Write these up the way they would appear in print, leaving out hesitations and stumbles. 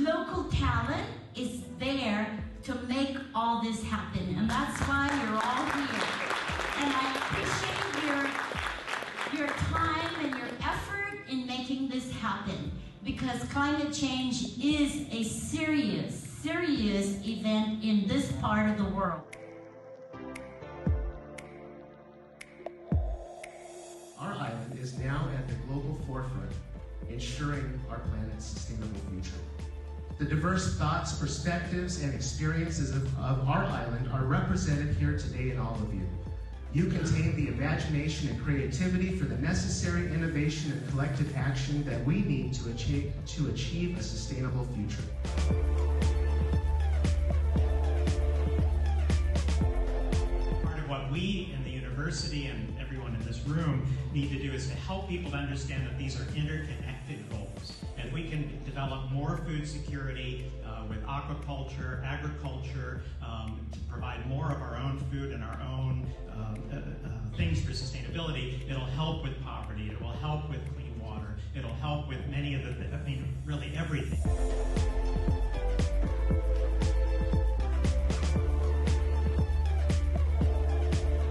local talent is there to make all this happen, and that's why you're all here. And I appreciate your time and your effort in making this happen, because climate change is a serious event in this part of the world. Our island is now at the global forefront, ensuring our planet's sustainable future. The diverse thoughts, perspectives, and experiences of our island are represented here today in all of you. You contain the imagination and creativity for the necessary innovation and collective action that we need to achieve a sustainable future. Part of what we in the university and everyone in this room need to do is to help people to understand that these are interconnected goals. And we can develop more food security with aquaculture, agriculture, to provide more of our own food and our own things for sustainability. It'll help with poverty, it will help with clean water, it'll help with many of really everything.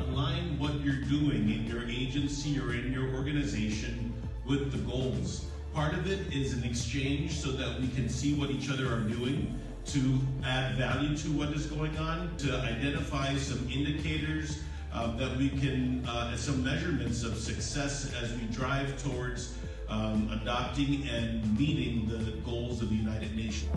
Align what you're doing in your agency or in your organization with the goals. Part of it is an exchange so that we can see what each other are doing, to add value to what is going on, to identify some indicators that we can, some measurements of success as we drive towards adopting and meeting the goals of the United Nations.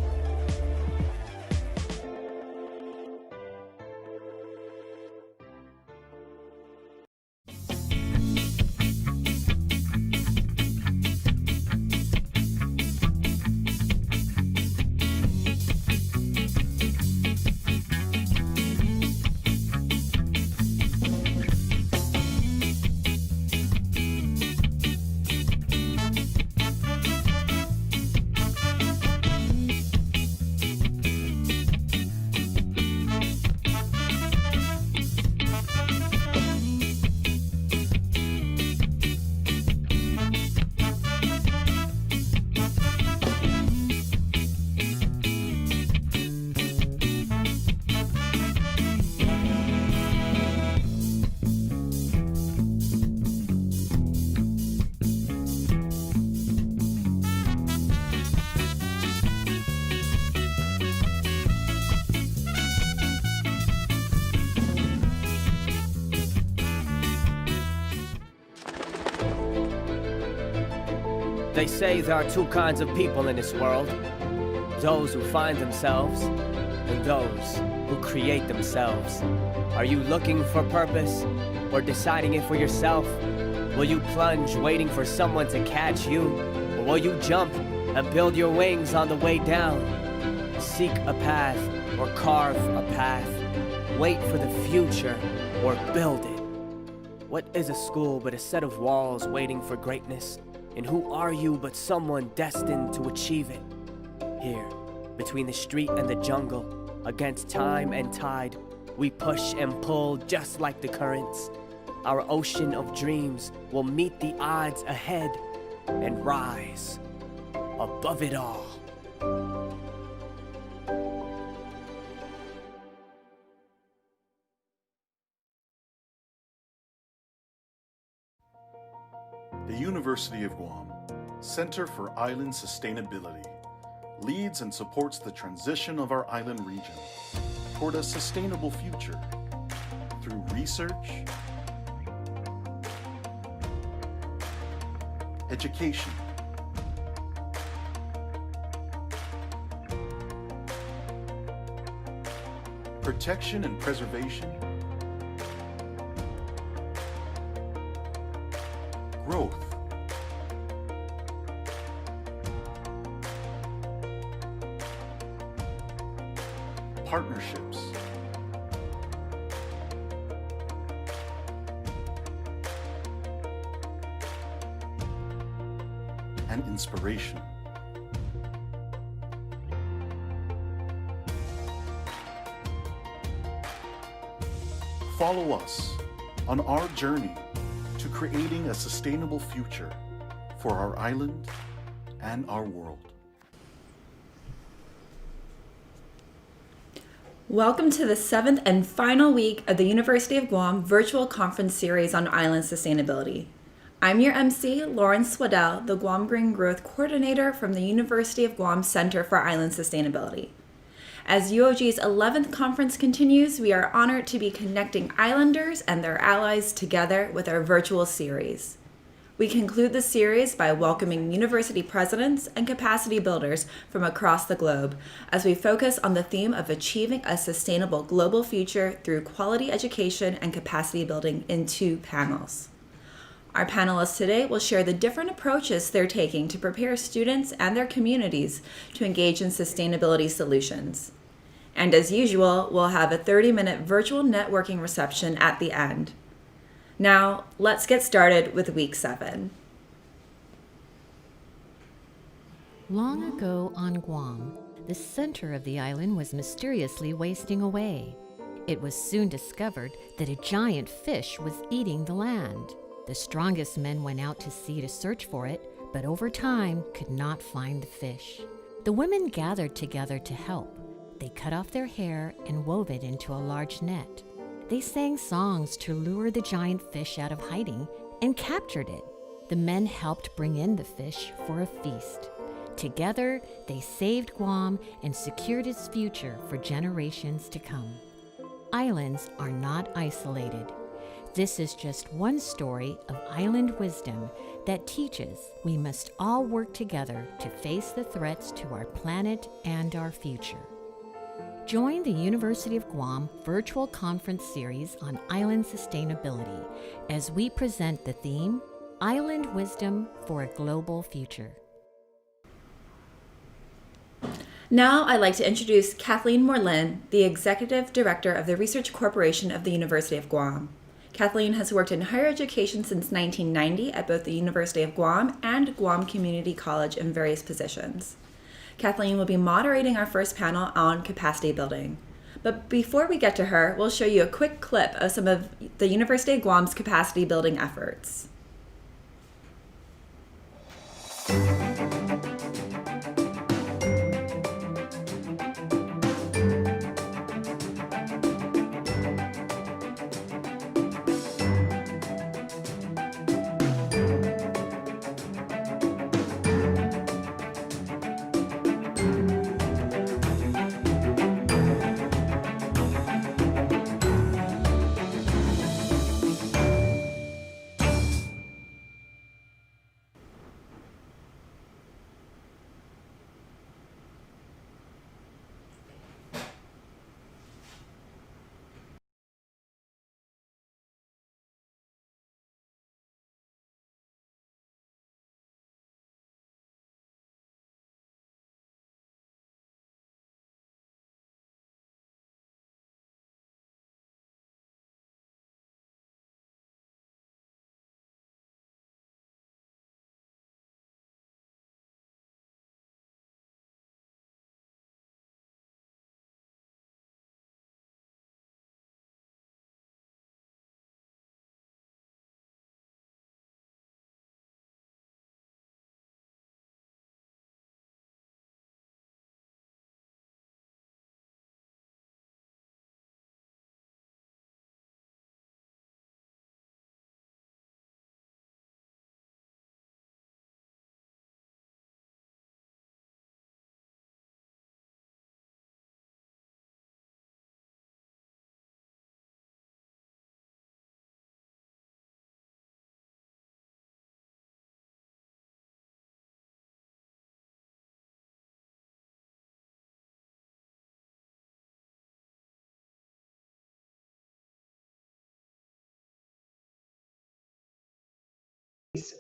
They say there are two kinds of people in this world. Those who find themselves, and those who create themselves. Are you looking for purpose, or deciding it for yourself? Will you plunge waiting for someone to catch you? Or will you jump and build your wings on the way down? Seek a path, or carve a path. Wait for the future, or build it. What is a school but a set of walls waiting for greatness? And who are you but someone destined to achieve it? Here, between the street and the jungle, against time and tide, we push and pull just like the currents. Our ocean of dreams will meet the odds ahead and rise above it all. The University of Guam, Center for Island Sustainability, leads and supports the transition of our island region toward a sustainable future through research, education, protection and preservation, growth, partnerships, and inspiration. Follow us on our journey to creating a sustainable future for our island and our world. Welcome to the 7th and final week of the University of Guam virtual conference series on island sustainability. I'm your MC, Lauren Swaddell, the Guam Green Growth Coordinator from the University of Guam Center for Island Sustainability. As UOG's 11th conference continues, we are honored to be connecting islanders and their allies together with our virtual series. We conclude the series by welcoming university presidents and capacity builders from across the globe as we focus on the theme of achieving a sustainable global future through quality education and capacity building in 2 panels. Our panelists today will share the different approaches they're taking to prepare students and their communities to engage in sustainability solutions. And as usual, we'll have a 30-minute virtual networking reception at the end. Now, let's get started with week 7. Long ago on Guam, the center of the island was mysteriously wasting away. It was soon discovered that a giant fish was eating the land. The strongest men went out to sea to search for it, but over time could not find the fish. The women gathered together to help. They cut off their hair and wove it into a large net. They sang songs to lure the giant fish out of hiding and captured it. The men helped bring in the fish for a feast. Together, they saved Guam and secured its future for generations to come. Islands are not isolated. This is just one story of island wisdom that teaches we must all work together to face the threats to our planet and our future. Join the University of Guam virtual conference series on island sustainability as we present the theme, Island Wisdom for a Global Future. Now I'd like to introduce Kathleen Morlin, the Executive Director of the Research Corporation of the University of Guam. Kathleen has worked in higher education since 1990 at both the University of Guam and Guam Community College in various positions. Kathleen will be moderating our first panel on capacity building. But before we get to her, we'll show you a quick clip of some of the University of Guam's capacity building efforts.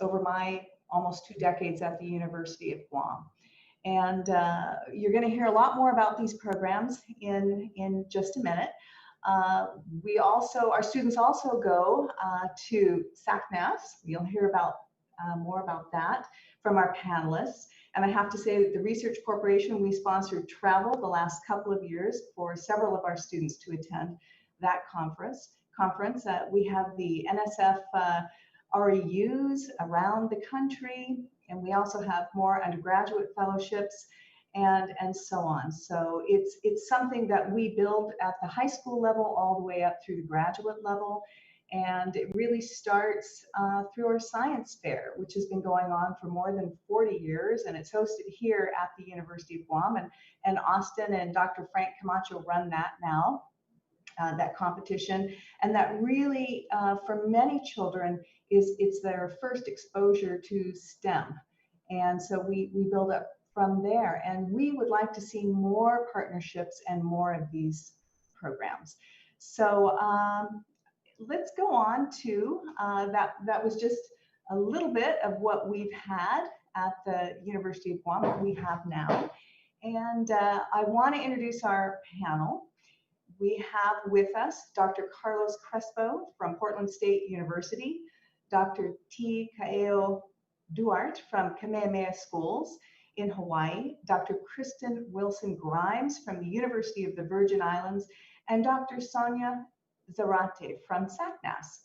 Over my almost 2 decades at the University of Guam. And you're going to hear a lot more about these programs in just a minute. Our students also go to SACMAS. You'll hear about more about that from our panelists. And I have to say that the Research Corporation, we sponsored travel the last couple of years for several of our students to attend that conference. We have the NSF REUs around the country, and we also have more undergraduate fellowships and so on. So it's something that we build at the high school level all the way up through the graduate level. And it really starts through our science fair, which has been going on for more than 40 years. And it's hosted here at the University of Guam. And Austin and Dr. Frank Camacho run that now, that competition. And that really, for many children, it's their first exposure to STEM. And so we build up from there. And we would like to see more partnerships and more of these programs. So let's go on to that was just a little bit of what we've had at the University of Guam, what we have now. And I want to introduce our panel. We have with us Dr. Carlos Crespo from Portland State University, Dr. T. Kaeo Duarte from Kamehameha Schools in Hawaii, Dr. Kristen Wilson Grimes from the University of the Virgin Islands, and Dr. Sonia Zarate from SACNAS.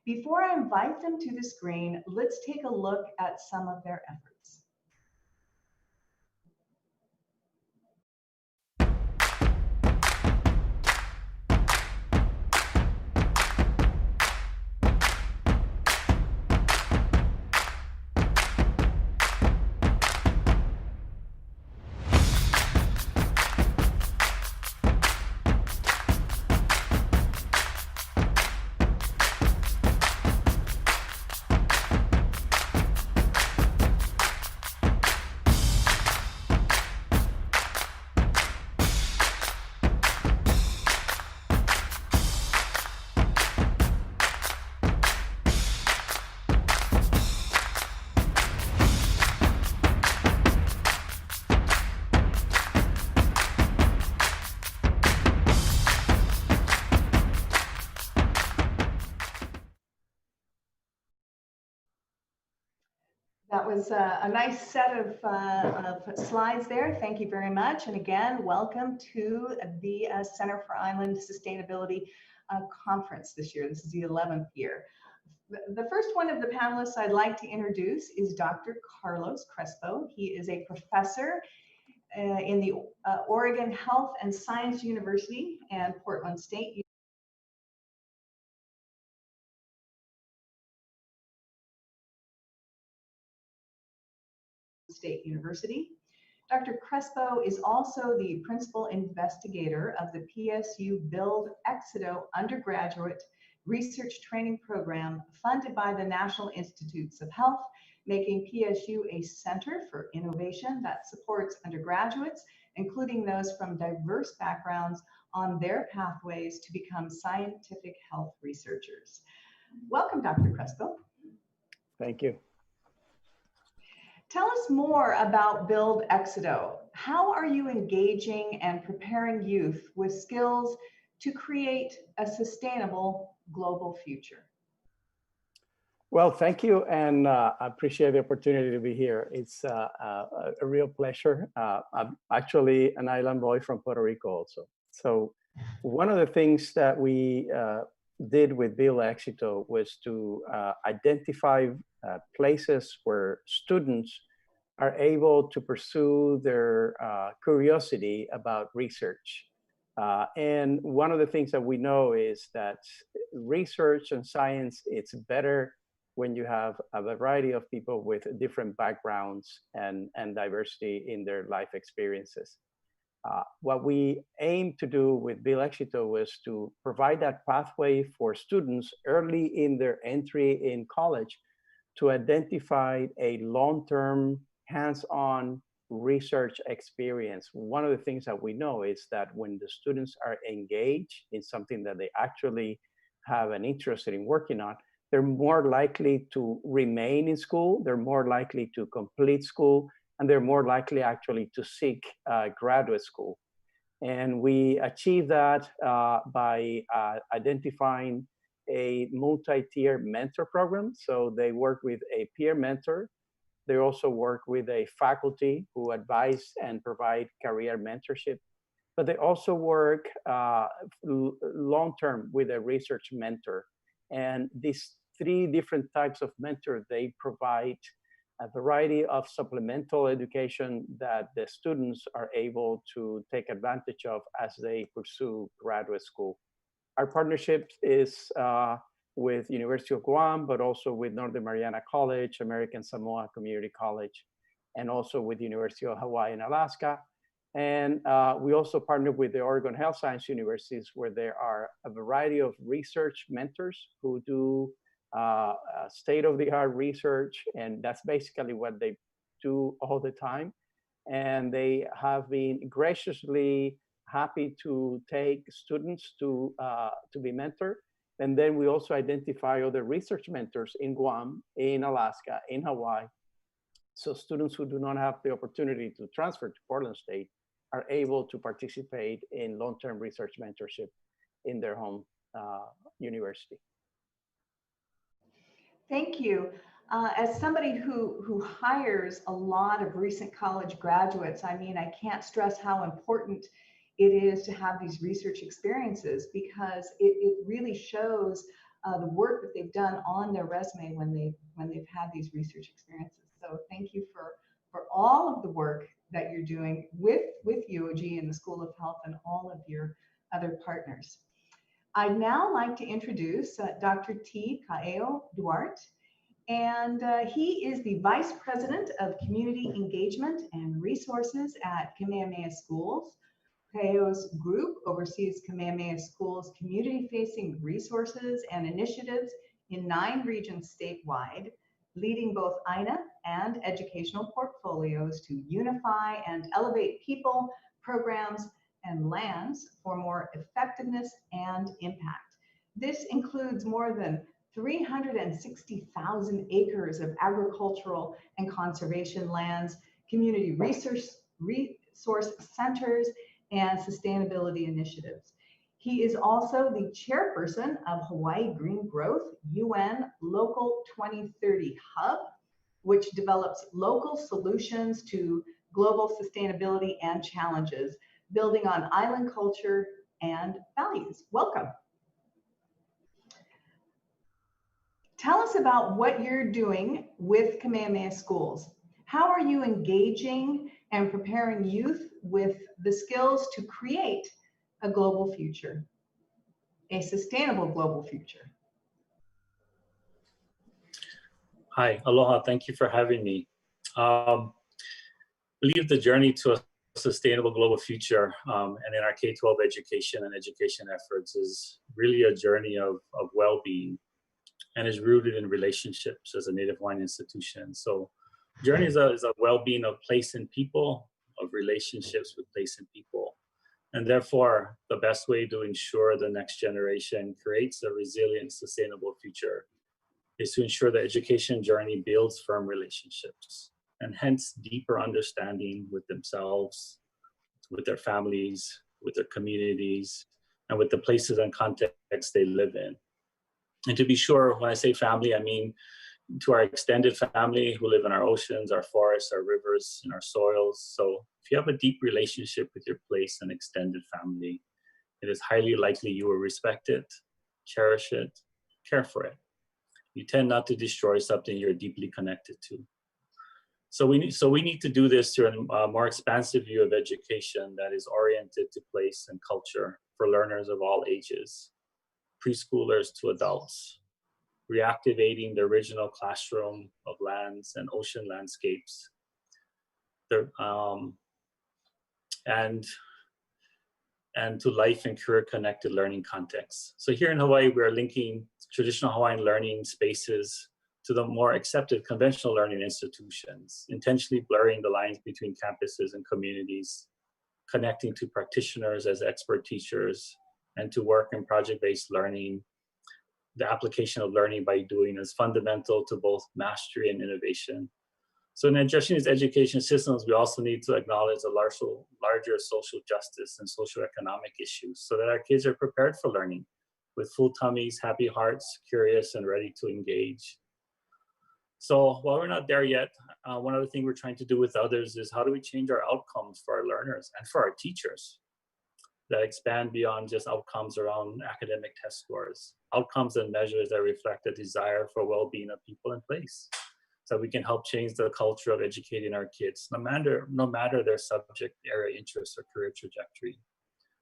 Before I invite them to the screen, let's take a look at some of their efforts. That was a nice set of slides there. Thank you very much. And again, welcome to the Center for Island Sustainability Conference this year. This is the 11th year. The first one of the panelists I'd like to introduce is Dr. Carlos Crespo. He is a professor in the Oregon Health and Science University and Portland State University. Dr. Crespo is also the principal investigator of the PSU Build Exito undergraduate research training program funded by the National Institutes of Health, making PSU a center for innovation that supports undergraduates, including those from diverse backgrounds, on their pathways to become scientific health researchers. Welcome, Dr. Crespo. Thank you. Tell us more about Build Exito. How are you engaging and preparing youth with skills to create a sustainable global future? Well, thank you, and I appreciate the opportunity to be here. It's a real pleasure. I'm actually an island boy from Puerto Rico also. So one of the things that we did with Build Exito was to identify places where students are able to pursue their curiosity about research. And one of the things that we know is that research and science, it's better when you have a variety of people with different backgrounds and diversity in their life experiences. What we aim to do with Build Exito was to provide that pathway for students early in their entry in college to identify a long-term, hands-on research experience. One of the things that we know is that when the students are engaged in something that they actually have an interest in working on, they're more likely to remain in school, they're more likely to complete school, and they're more likely actually to seek graduate school. And we achieve that by identifying a multi-tier mentor program. So they work with a peer mentor. They also work with a faculty who advise and provide career mentorship. But they also work long-term with a research mentor. And these three different types of mentor, they provide a variety of supplemental education that the students are able to take advantage of as they pursue graduate school. Our partnership is with University of Guam, but also with Northern Mariana College, American Samoa Community College, and also with University of Hawaii and Alaska. And we also partner with the Oregon Health Science Universities, where there are a variety of research mentors who do state-of-the-art research, and that's basically what they do all the time. And they have been graciously happy to take students to be mentored. And then we also identify other research mentors in Guam, in Alaska, in Hawaii. So students who do not have the opportunity to transfer to Portland State are able to participate in long-term research mentorship in their home university. Thank you. As somebody who hires a lot of recent college graduates, I mean, I can't stress how important it is to have these research experiences, because it really shows the work that they've done on their resume when they've had these research experiences. So thank you for all of the work that you're doing with UOG and the School of Health and all of your other partners. I'd now like to introduce Dr. T. Kaeo Duarte, and he is the Vice President of Community Engagement and Resources at Kamehameha Schools. Kaeo's group oversees Kamehameha Schools' community-facing resources and initiatives in 9 regions statewide, leading both INA and educational portfolios to unify and elevate people, programs, and lands for more effectiveness and impact. This includes more than 360,000 acres of agricultural and conservation lands, community resource centers, and sustainability initiatives. He is also the chairperson of Hawaii Green Growth UN Local 2030 Hub, which develops local solutions to global sustainability and challenges, building on island culture and values. Welcome. Tell us about what you're doing with Kamehameha Schools. How are you engaging and preparing youth with the skills to create a global future, a sustainable global future? Hi, aloha, thank you for having me. I believe the journey to a sustainable global future and in our K-12 education and education efforts is really a journey of well-being, and is rooted in relationships as a Native Hawaiian institution. So journey is a well-being of place and people, of relationships with place and people. And therefore, the best way to ensure the next generation creates a resilient, sustainable future is to ensure the education journey builds firm relationships, and hence deeper understanding with themselves, with their families, with their communities, and with the places and contexts they live in. And to be sure, when I say family, I mean to our extended family who live in our oceans, our forests, our rivers, and our soils. So if you have a deep relationship with your place and extended family, it is highly likely you will respect it, cherish it, care for it. You tend not to destroy something you're deeply connected to. So we need to do this through a more expansive view of education that is oriented to place and culture for learners of all ages, preschoolers to adults, reactivating the original classroom of lands and ocean landscapes, and to life and career connected learning contexts. So here in Hawaii, we're linking traditional Hawaiian learning spaces to the more accepted conventional learning institutions, intentionally blurring the lines between campuses and communities, connecting to practitioners as expert teachers, and to work in project-based learning. The application of learning by doing is fundamental to both mastery and innovation. So in addressing these education systems, we also need to acknowledge the larger social justice and socioeconomic issues so that our kids are prepared for learning with full tummies, happy hearts, curious, and ready to engage. So while we're not there yet, one other thing we're trying to do with others is how do we change our outcomes for our learners and for our teachers that expand beyond just outcomes around academic test scores, outcomes and measures that reflect a desire for well-being of people in place. so we can help change the culture of educating our kids, no matter their subject area, interest, or career trajectory.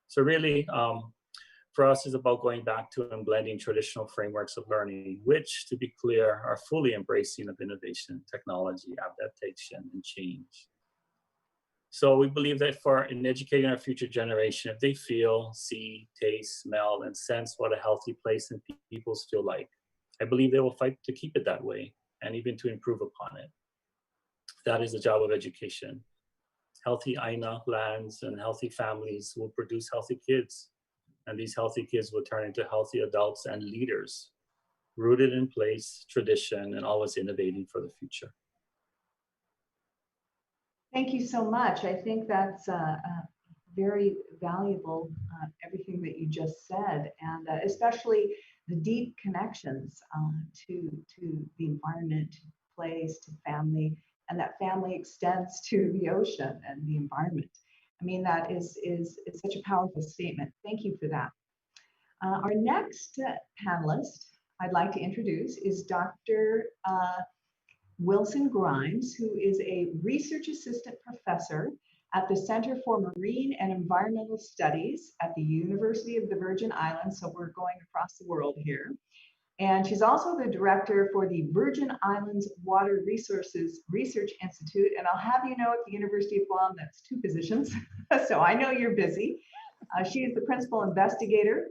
So really, for us, it's about going back to and blending traditional frameworks of learning, which, to be clear, are fully embracing of innovation, technology, adaptation, and change. So we believe that in educating our future generation, if they feel, see, taste, smell, and sense what a healthy place and peoples feel like, I believe they will fight to keep it that way and even to improve upon it. That is the job of education. Healthy Aina lands and healthy families will produce healthy kids. And these healthy kids will turn into healthy adults and leaders, rooted in place, tradition, and always innovating for the future. Thank you so much. I think that's very valuable, everything that you just said, and especially the deep connections to the environment, to place, to family, and that family extends to the ocean and the environment. I mean, that is such a powerful statement. Thank you for that. Our next panelist I'd like to introduce is Dr. Wilson Grimes, who is a research assistant professor at the Center for Marine and Environmental Studies at the University of the Virgin Islands. So we're going across the world here. And she's also the director for the Virgin Islands Water Resources Research Institute. And I'll have you know, at the University of Guam, that's 2 positions. So I know you're busy. She is the principal investigator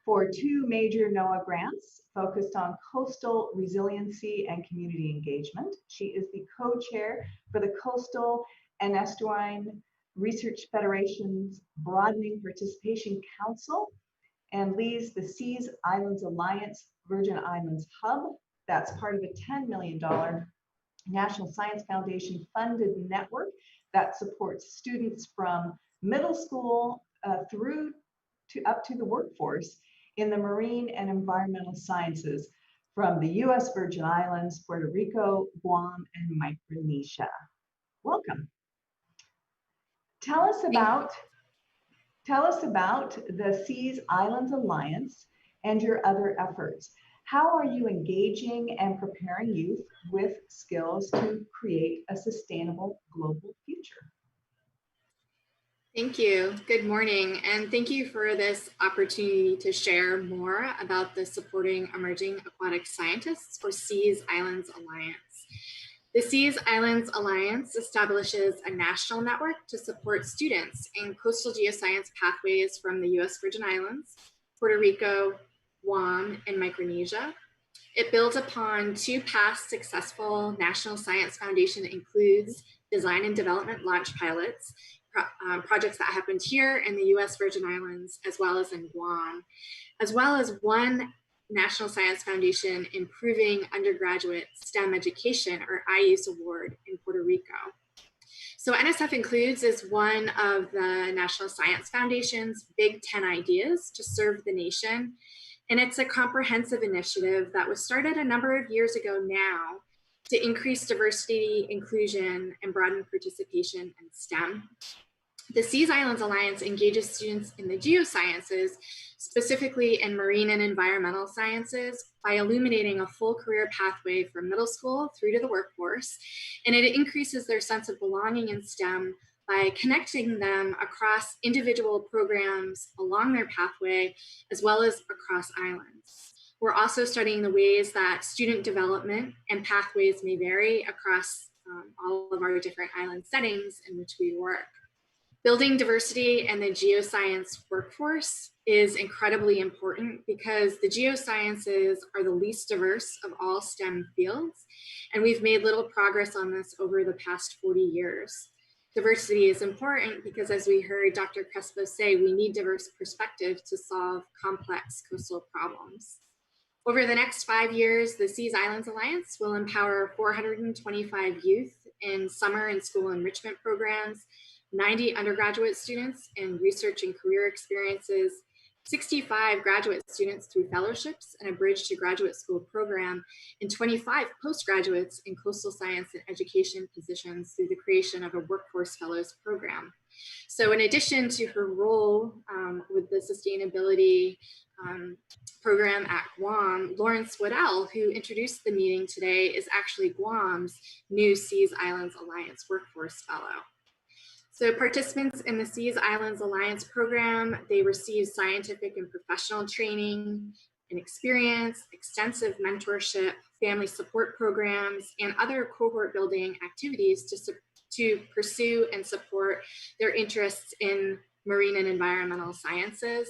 for 2 major NOAA grants focused on coastal resiliency and community engagement. She is the co-chair for the Coastal and Estuarine Research Federation's Broadening Participation Council, and leads the Seas Islands Alliance Virgin Islands Hub. That's part of a $10 million National Science Foundation funded network that supports students from middle school through to up to the workforce in the marine and environmental sciences from the U.S. Virgin Islands, Puerto Rico, Guam, and Micronesia. Welcome. Tell us about the Seas Islands Alliance and your other efforts. How are you engaging and preparing youth with skills to create a sustainable global future? Thank you. Good morning, and thank you for this opportunity to share more about the Supporting Emerging Aquatic Scientists, or Seas Islands Alliance. The Seas Islands Alliance establishes a national network to support students in coastal geoscience pathways from the U.S. Virgin Islands, Puerto Rico, Guam, and Micronesia. It builds upon 2 past successful National Science Foundation includes design and development launch pilots, projects that happened here in the U.S. Virgin Islands, as well as in Guam, as well as 1 National Science Foundation Improving Undergraduate STEM Education, or IUSE Award, in Puerto Rico. So NSF Includes is one of the National Science Foundation's Big 10 Ideas to Serve the Nation. And it's a comprehensive initiative that was started a number of years ago now to increase diversity, inclusion, and broaden participation in STEM. The Seas Islands Alliance engages students in the geosciences, specifically in marine and environmental sciences, by illuminating a full career pathway from middle school through to the workforce. And it increases their sense of belonging in STEM by connecting them across individual programs along their pathway, as well as across islands. We're also studying the ways that student development and pathways may vary across all of our different island settings in which we work. Building diversity in the geoscience workforce is incredibly important because the geosciences are the least diverse of all STEM fields, and we've made little progress on this over the past 40 years. Diversity is important because, as we heard Dr. Crespo say, we need diverse perspectives to solve complex coastal problems. Over the next 5 years, the Seas Islands Alliance will empower 425 youth in summer and school enrichment programs, 90 undergraduate students in research and career experiences, 65 graduate students through fellowships and a bridge to graduate school program, and 25 postgraduates in coastal science and education positions through the creation of a workforce fellows program. So in addition to her role with the sustainability program at Guam, Lauren Swedell, who introduced the meeting today, is actually Guam's new Seas Islands Alliance Workforce Fellow. So participants in the Seas Islands Alliance program, they receive scientific and professional training and experience, extensive mentorship, family support programs, and other cohort building activities to pursue and support their interests in marine and environmental sciences.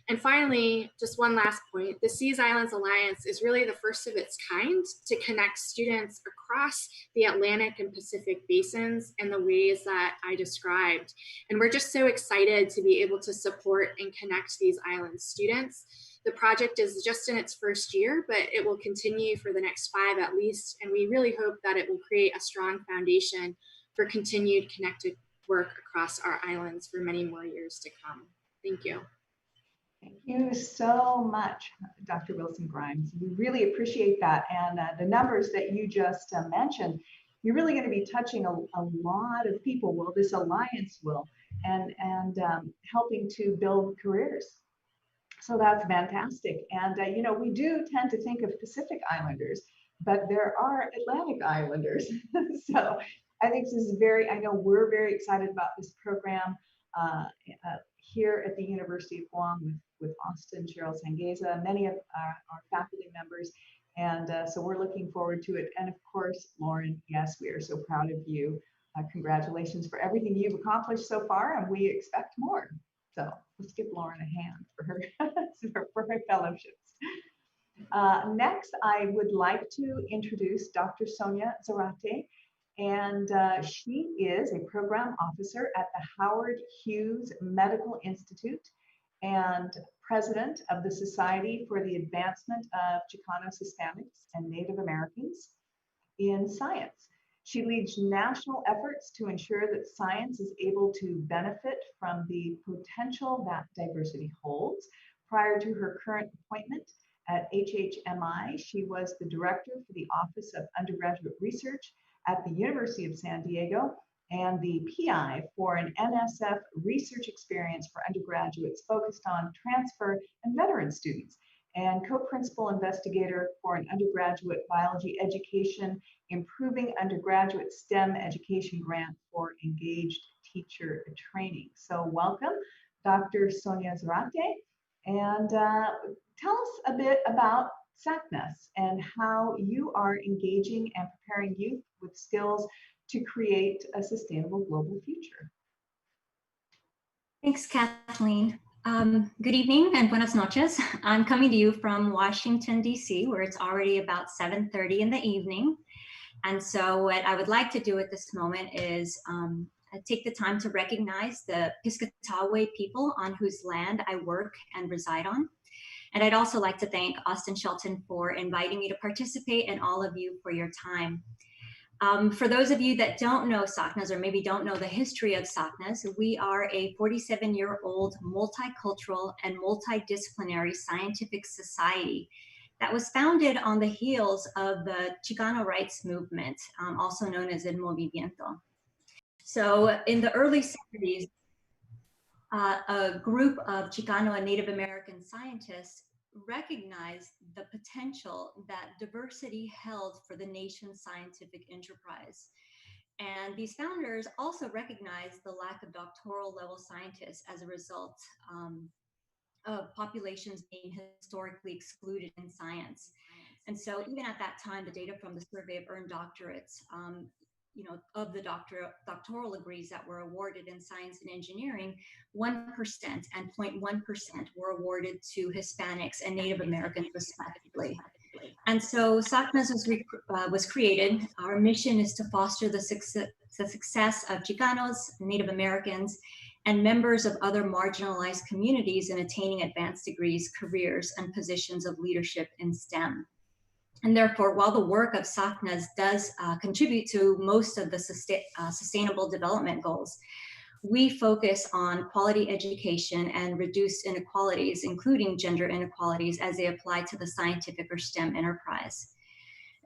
And finally, just one last point, the Seas Islands Alliance is really the first of its kind to connect students across the Atlantic and Pacific basins in the ways that I described. And we're just so excited to be able to support and connect these island students. The project is just in its first year, but it will continue for the next 5 at least. And we really hope that it will create a strong foundation for continued connected work across our islands for many more years to come. Thank you. Thank you so much, Dr. Wilson-Grimes. We really appreciate that. And the numbers that you just mentioned, you're really going to be touching a lot of people, well, this alliance will, and helping to build careers. So that's fantastic. And, you know, we do tend to think of Pacific Islanders, but there are Atlantic Islanders. So I think this is I know we're very excited about this program here at the University of Guam with Austin, Cheryl Sangeza, many of our faculty members. And so we're looking forward to it. And of course, Lauren, yes, we are so proud of you. Congratulations for everything you've accomplished so far, and we expect more. So let's give Lauren a hand for her fellowships. Next, I would like to introduce Dr. Sonia Zarate, and she is a program officer at the Howard Hughes Medical Institute and president of the Society for the Advancement of Chicanos, Hispanics, and Native Americans in Science. She leads national efforts to ensure that science is able to benefit from the potential that diversity holds. Prior to her current appointment at HHMI, she was the director for the Office of Undergraduate Research at the University of San Diego and the PI for an NSF research experience for undergraduates focused on transfer and veteran students, and co-principal investigator for an undergraduate biology education, improving undergraduate STEM education grant for engaged teacher training. So welcome, Dr. Sonia Zarate, and tell us a bit about SACNAS and how you are engaging and preparing youth with skills to create a sustainable global future. Thanks, Kathleen. Good evening and buenas noches. I'm coming to you from Washington, D.C., where it's already about 7:30 in the evening. And so what I would like to do at this moment is take the time to recognize the Piscataway people on whose land I work and reside on. And I'd also like to thank Austin Shelton for inviting me to participate, and all of you for your time. For those of you that don't know SACNAS, or maybe don't know the history of SACNAS, we are a 47-year-old multicultural and multidisciplinary scientific society that was founded on the heels of the Chicano rights movement, also known as El Movimiento. So in the early 70s, a group of Chicano and Native American scientists recognized the potential that diversity held for the nation's scientific enterprise. And these founders also recognized the lack of doctoral level scientists as a result of populations being historically excluded in science. And so even at that time, the data from the Survey of Earned Doctorates, of the doctoral degrees that were awarded in science and engineering, 1% and 0.1% were awarded to Hispanics and Native Americans respectively. And so SACNAS was created. Our mission is to foster the success of Chicanos, Native Americans, and members of other marginalized communities in attaining advanced degrees, careers, and positions of leadership in STEM. And therefore, while the work of SACNAS does contribute to most of the sustainable development goals, we focus on quality education and reduced inequalities, including gender inequalities, as they apply to the scientific or STEM enterprise.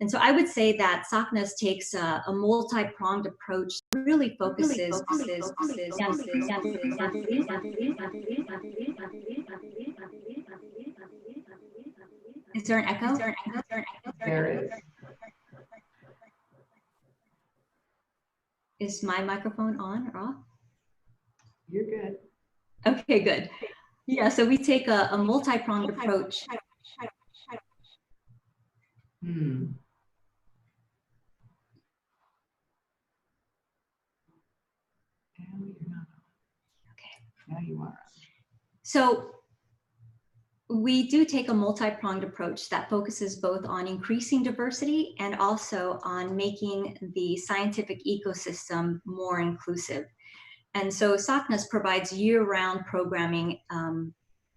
And so I would say that SACNAS takes a multi-pronged approach, really focuses on. Is there an echo? There is. Is my microphone on or off? You're good. Okay, good. Yeah, so we take a multi-pronged approach. Hmm. Okay, now you are. So we do take a multi-pronged approach that focuses both on increasing diversity and also on making the scientific ecosystem more inclusive. And so SACNAS provides year-round programming,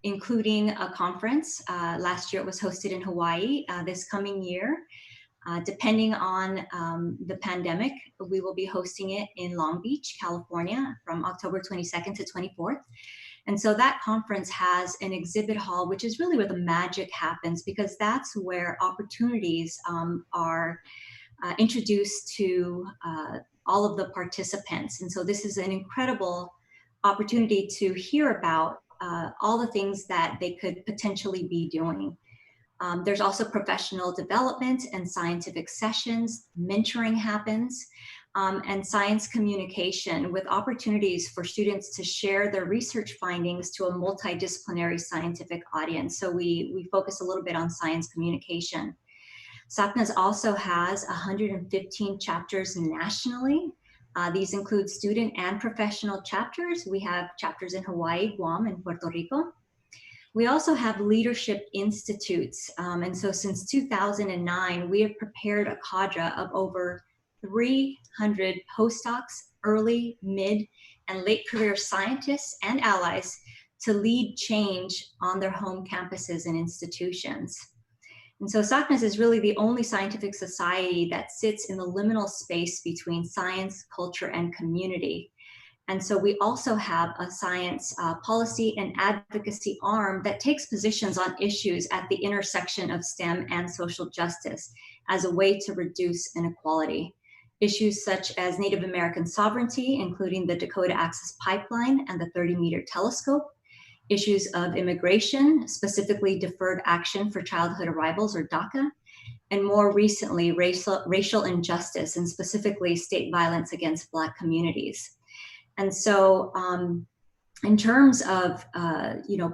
including a conference. Last year it was hosted in Hawaii. This coming year, depending on the pandemic, we will be hosting it in Long Beach, California from October 22nd to 24th. And so that conference has an exhibit hall, which is really where the magic happens, because that's where opportunities are introduced to all of the participants. And so this is an incredible opportunity to hear about all the things that they could potentially be doing. There's also professional development and scientific sessions, mentoring happens, and science communication with opportunities for students to share their research findings to a multidisciplinary scientific audience. So we focus a little bit on science communication. SACNAS also has 115 chapters nationally. These include student and professional chapters. We have chapters in Hawaii, Guam, and Puerto Rico. We also have leadership institutes. And so since 2009, we have prepared a cadre of over 300 postdocs, early, mid, and late career scientists and allies to lead change on their home campuses and institutions. And so SACNAS is really the only scientific society that sits in the liminal space between science, culture, and community. And so we also have a science policy and advocacy arm that takes positions on issues at the intersection of STEM and social justice as a way to reduce inequality. Issues such as Native American sovereignty, including the Dakota Access Pipeline and the 30-meter telescope, issues of immigration, specifically Deferred Action for Childhood Arrivals, or DACA, and more recently, racial injustice, and specifically state violence against Black communities. And so in terms of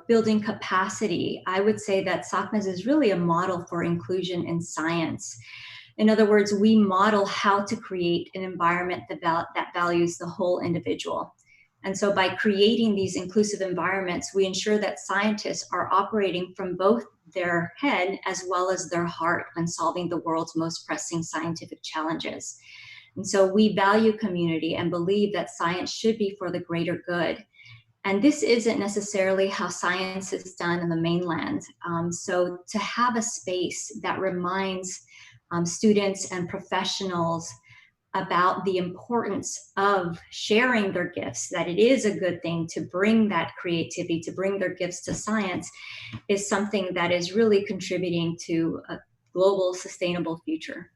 building capacity, I would say that SACNAS is really a model for inclusion in science. In other words, we model how to create an environment that values the whole individual. And so by creating these inclusive environments, we ensure that scientists are operating from both their head as well as their heart when solving the world's most pressing scientific challenges. And so we value community and believe that science should be for the greater good. And this isn't necessarily how science is done in the mainland. So to have a space that reminds students and professionals about the importance of sharing their gifts, that it is a good thing to bring that creativity, to bring their gifts to science, is something that is really contributing to a global sustainable future.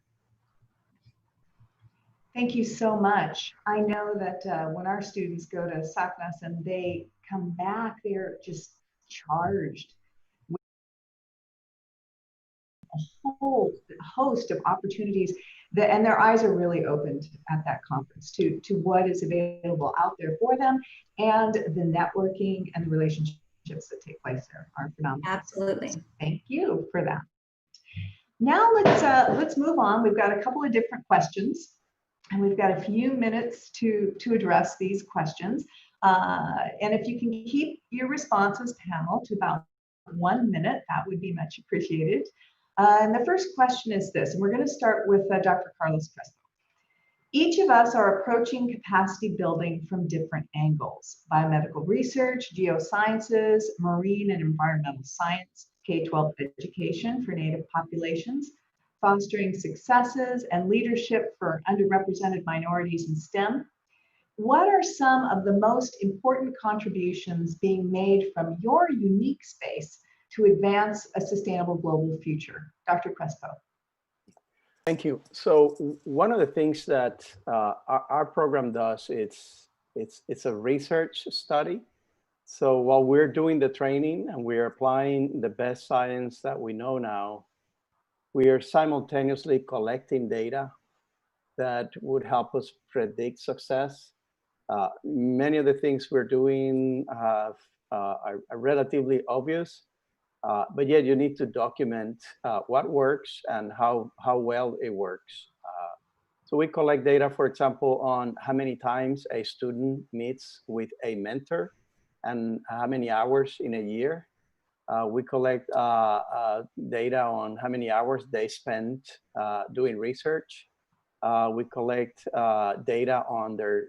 Thank you so much. I know that when our students go to SACNAS and they come back, they're just charged with a whole host of opportunities and their eyes are really opened at that conference to what is available out there for them, and the networking and the relationships that take place there are phenomenal. Absolutely. Thank you for that. Now let's move on. We've got a couple of different questions, and we've got a few minutes to address these questions. And if you can keep your responses, panel, to about 1 minute, that would be much appreciated. And the first question is this, and we're going to start with Dr. Carlos Crespo. Each of us are approaching capacity building from different angles: biomedical research, geosciences, marine and environmental science, K-12 education for Native populations, fostering successes and leadership for underrepresented minorities in STEM. What are some of the most important contributions being made from your unique space to advance a sustainable global future? Dr. Crespo. Thank you. So one of the things that our program does, it's a research study. So while we're doing the training and we're applying the best science that we know now, we are simultaneously collecting data that would help us predict success. Many of the things we're doing are relatively obvious, but yet you need to document what works and how well it works. So we collect data, for example, on how many times a student meets with a mentor and how many hours in a year. We collect data on how many hours they spend doing research. We collect data on their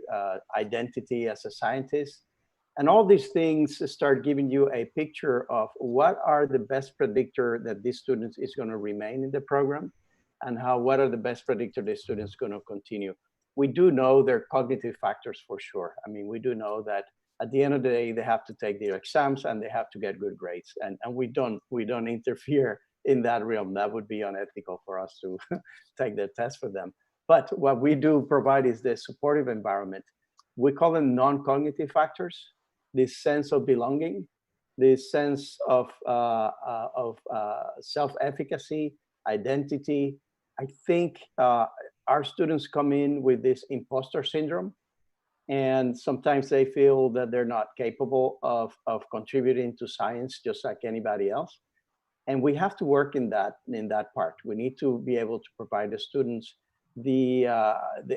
identity as a scientist. And all these things start giving you a picture of what are the best predictor that these students is going to remain in the program, and what are the best predictor the students going to continue. We do know their cognitive factors for sure. I mean, we do know that at the end of the day, they have to take their exams and they have to get good grades. And we don't interfere in that realm. That would be unethical for us to take the test for them. But what we do provide is the supportive environment. We call them non-cognitive factors. This sense of belonging, this sense of self-efficacy, identity. I think our students come in with this imposter syndrome, and sometimes they feel that they're not capable of contributing to science just like anybody else. And we have to work in that part. We need to be able to provide the students the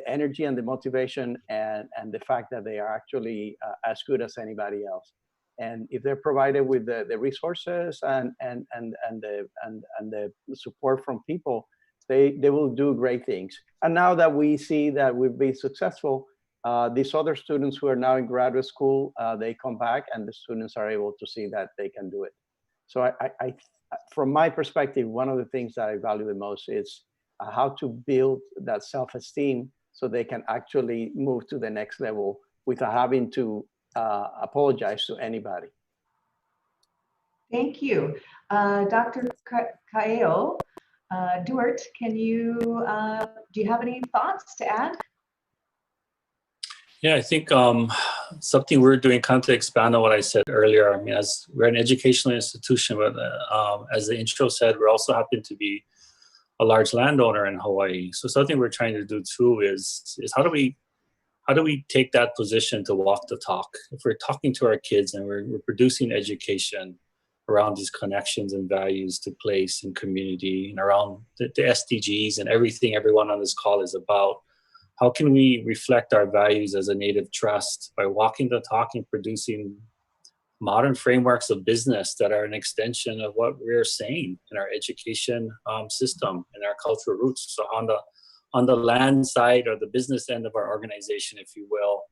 energy and the motivation and the fact that they are actually as good as anybody else. And if they're provided with the resources and the support from people, they will do great things. And now that we see that we've been successful, these other students who are now in graduate school, they come back and the students are able to see that they can do it. So I from my perspective, one of the things that I value the most is how to build that self-esteem so they can actually move to the next level without having to apologize to anybody. Thank you. Dr. Caello, Duart, do you have any thoughts to add? Yeah, I think something we're doing, kind of to expand on what I said earlier. I mean, as we're an educational institution, but as the intro said, we also happen to be a large landowner in Hawaii. So something we're trying to do too is how do we take that position to walk the talk? If we're talking to our kids and we're producing education around these connections and values to place and community and around the SDGs and everything everyone on this call is about, how can we reflect our values as a Native trust by walking the talk and producing modern frameworks of business that are an extension of what we're saying in our education system and our cultural roots? So on the land side or the business end of our organization, if you will,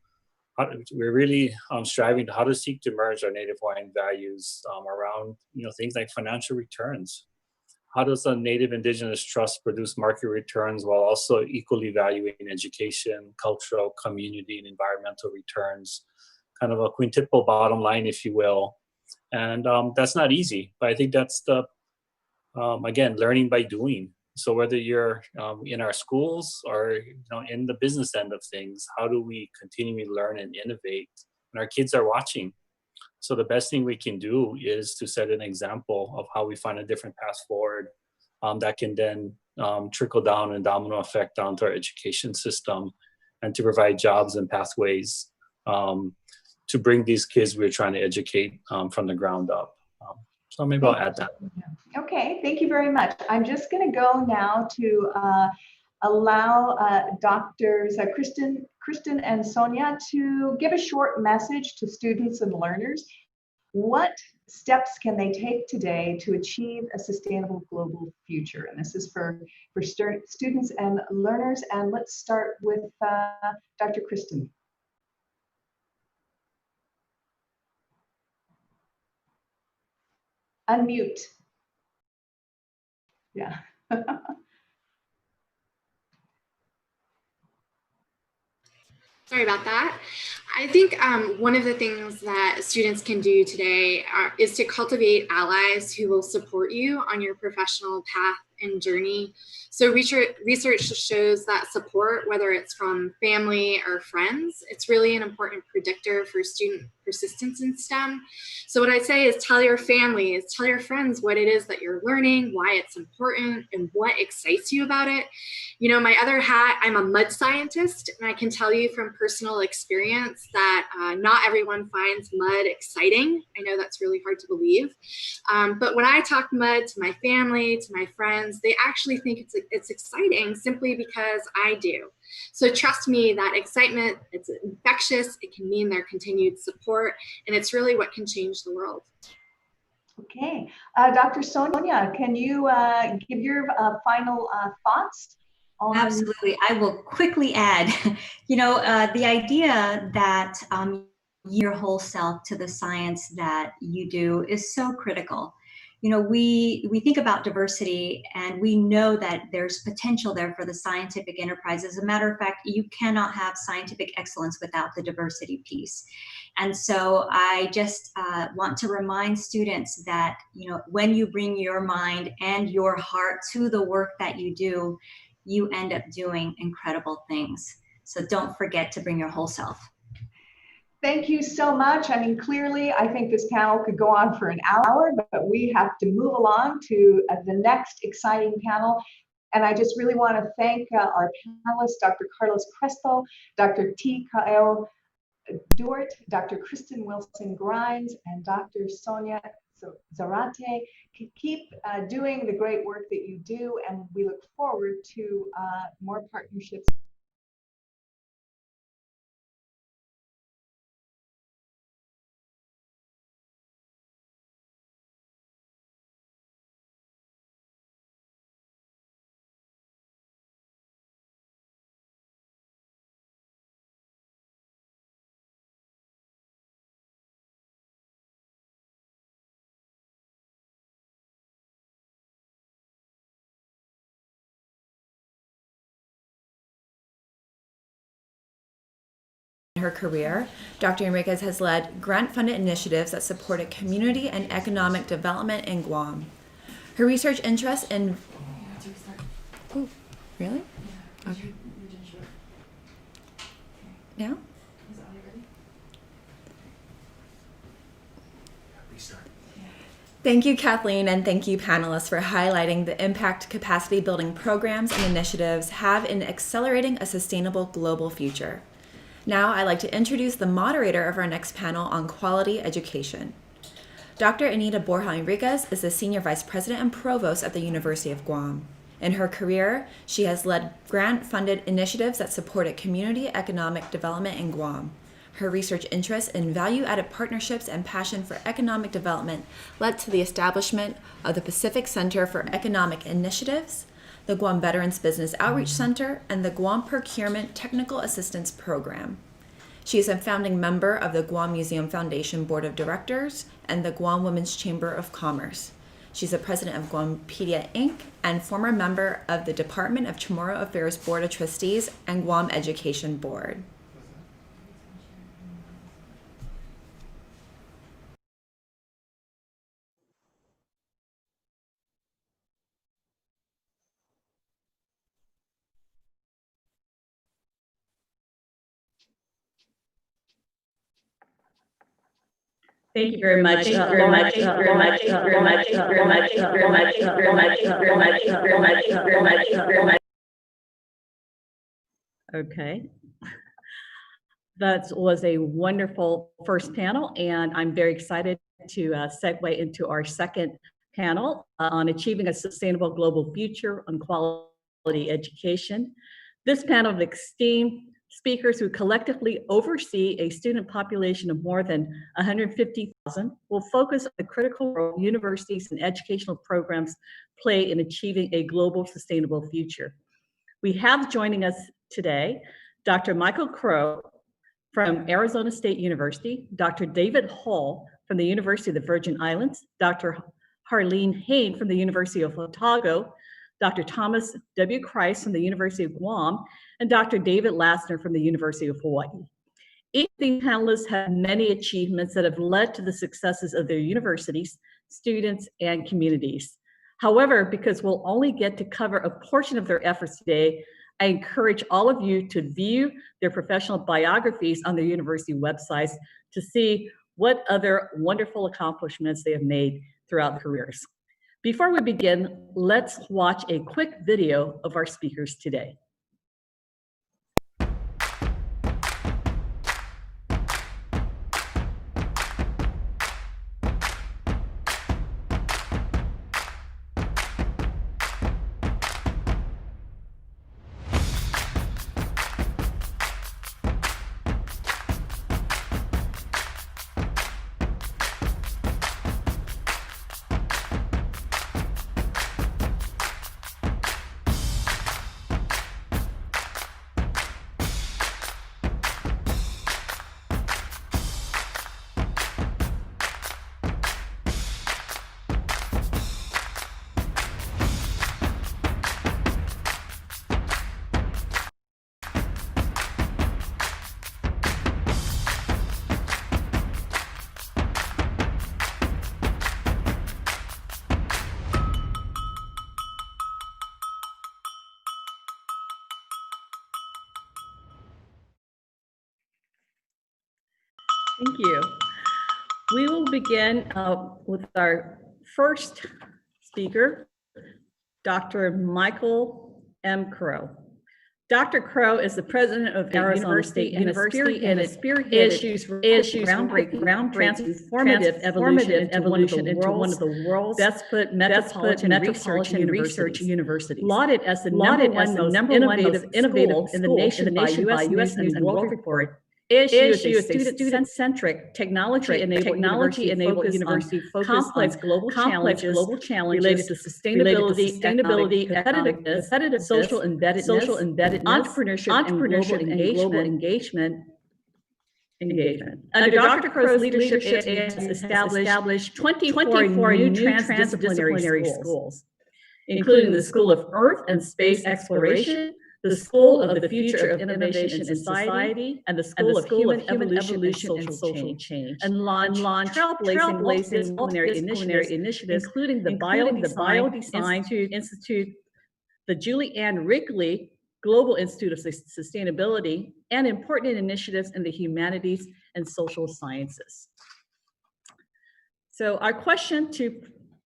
we're really striving to how to seek to merge our Native Hawaiian values around things like financial returns. How does a Native Indigenous trust produce market returns while also equally valuing education, cultural, community, and environmental returns? Kind of a quintuple bottom line, if you will. And that's not easy, but I think that's the, again, learning by doing. So whether you're in our schools or in the business end of things, how do we continually learn and innovate? And our kids are watching. So the best thing we can do is to set an example of how we find a different path forward that can then trickle down and domino effect onto our education system, and to provide jobs and pathways to bring these kids we're trying to educate from the ground up. So maybe I'll add that. Okay, thank you very much. I'm just going to go now to allow Doctors Kristen and Sonia to give a short message to students and learners. What steps can they take today to achieve a sustainable global future? And this is for students and learners. And let's start with Dr. Kristen. Unmute. Yeah. Sorry about that. I think one of the things that students can do today is to cultivate allies who will support you on your professional path and journey. So research shows that support, whether it's from family or friends, it's really an important predictor for student persistence in STEM. So what I say is tell your families, tell your friends what it is that you're learning, why it's important, and what excites you about it. You know, my other hat, I'm a mud scientist, and I can tell you from personal experience that not everyone finds mud exciting. I know that's really hard to believe. But when I talk mud to my family, to my friends, they actually think it's exciting simply because I do. So trust me, that excitement, it's infectious. It can mean their continued support, and it's really what can change the world. Okay, Dr. Sonia, can you give your final thoughts? Absolutely. I will quickly add, you know, the idea that your whole self to the science that you do is so critical. You know, we think about diversity and we know that there's potential there for the scientific enterprise. As a matter of fact, you cannot have scientific excellence without the diversity piece. And so I just want to remind students that, you know, when you bring your mind and your heart to the work that you do, you end up doing incredible things. So don't forget to bring your whole self. Thank you so much. I mean, clearly, I think this panel could go on for an hour, but we have to move along to the next exciting panel. And I just really want to thank our panelists, Dr. Carlos Crespo, Dr. T. Kao Duart, Dr. Kristen Wilson-Grimes, and Dr. Sonia Zarate. Keep doing the great work that you do, and we look forward to more partnerships. In her career, Dr. Enriquez has led grant-funded initiatives that supported community and economic development in Guam. Her research interests in... Oh, really? Okay. Now? Thank you, Kathleen, and thank you, panelists, for highlighting the impact capacity building programs and initiatives have in accelerating a sustainable global future. Now, I'd like to introduce the moderator of our next panel on quality education. Dr. Anita Borja Enriquez is the Senior Vice President and Provost at the University of Guam. In her career, she has led grant-funded initiatives that supported community economic development in Guam. Her research interests in value-added partnerships and passion for economic development led to the establishment of the Pacific Center for Economic Initiatives, the Guam Veterans Business Outreach Center, and the Guam Procurement Technical Assistance Program. She is a founding member of the Guam Museum Foundation Board of Directors and the Guam Women's Chamber of Commerce. She's the president of Guampedia, Inc. and former member of the Department of Chamorro Affairs Board of Trustees and Guam Education Board. Thank you very much. Very much. Very much. Very much. Very much. Very much. Very much. Very much. Very much. Very much. Very much. Okay. That was a wonderful first panel, and I'm very excited to segue into our second panel on achieving a sustainable global future on quality education. This panel of esteemed speakers who collectively oversee a student population of more than 150,000 will focus on the critical role universities and educational programs play in achieving a global sustainable future. We have joining us today Dr. Michael Crow from Arizona State University, Dr. David Hall from the University of the Virgin Islands, Dr. Harleen Hain from the University of Otago, Dr. Thomas W. Christ from the University of Guam, and Dr. David Lassner from the University of Hawaii. Each of these panelists have many achievements that have led to the successes of their universities, students, and communities. However, because we'll only get to cover a portion of their efforts today, I encourage all of you to view their professional biographies on their university websites to see what other wonderful accomplishments they have made throughout their careers. Before we begin, let's watch a quick video of our speakers today. Thank you. We will begin with our first speaker, Dr. Michael M. Crow. Dr. Crow is the president of Arizona State University and spearheaded issues groundbreaking, transformative evolution into one of the world's best put metropolitan research universities. Lauded as the number one most innovative school in the nation by U.S. News and World Report. ASU is a student-centric, technology-enabled university focused on complex global challenges related to sustainability, competitiveness, social embeddedness, entrepreneurship, and global engagement. Under Dr. Crow's leadership, ASU has established 24 new transdisciplinary schools, including the School of Earth and Space Exploration, the School of the Future of Innovation in Society, and the School of Human Evolution and Social Change, and launched trailblazing multidisciplinary initiatives, including the Biodesign Institute, the Julie Ann Wrigley Global Institute of Sustainability, and important initiatives in the humanities and social sciences. So our question to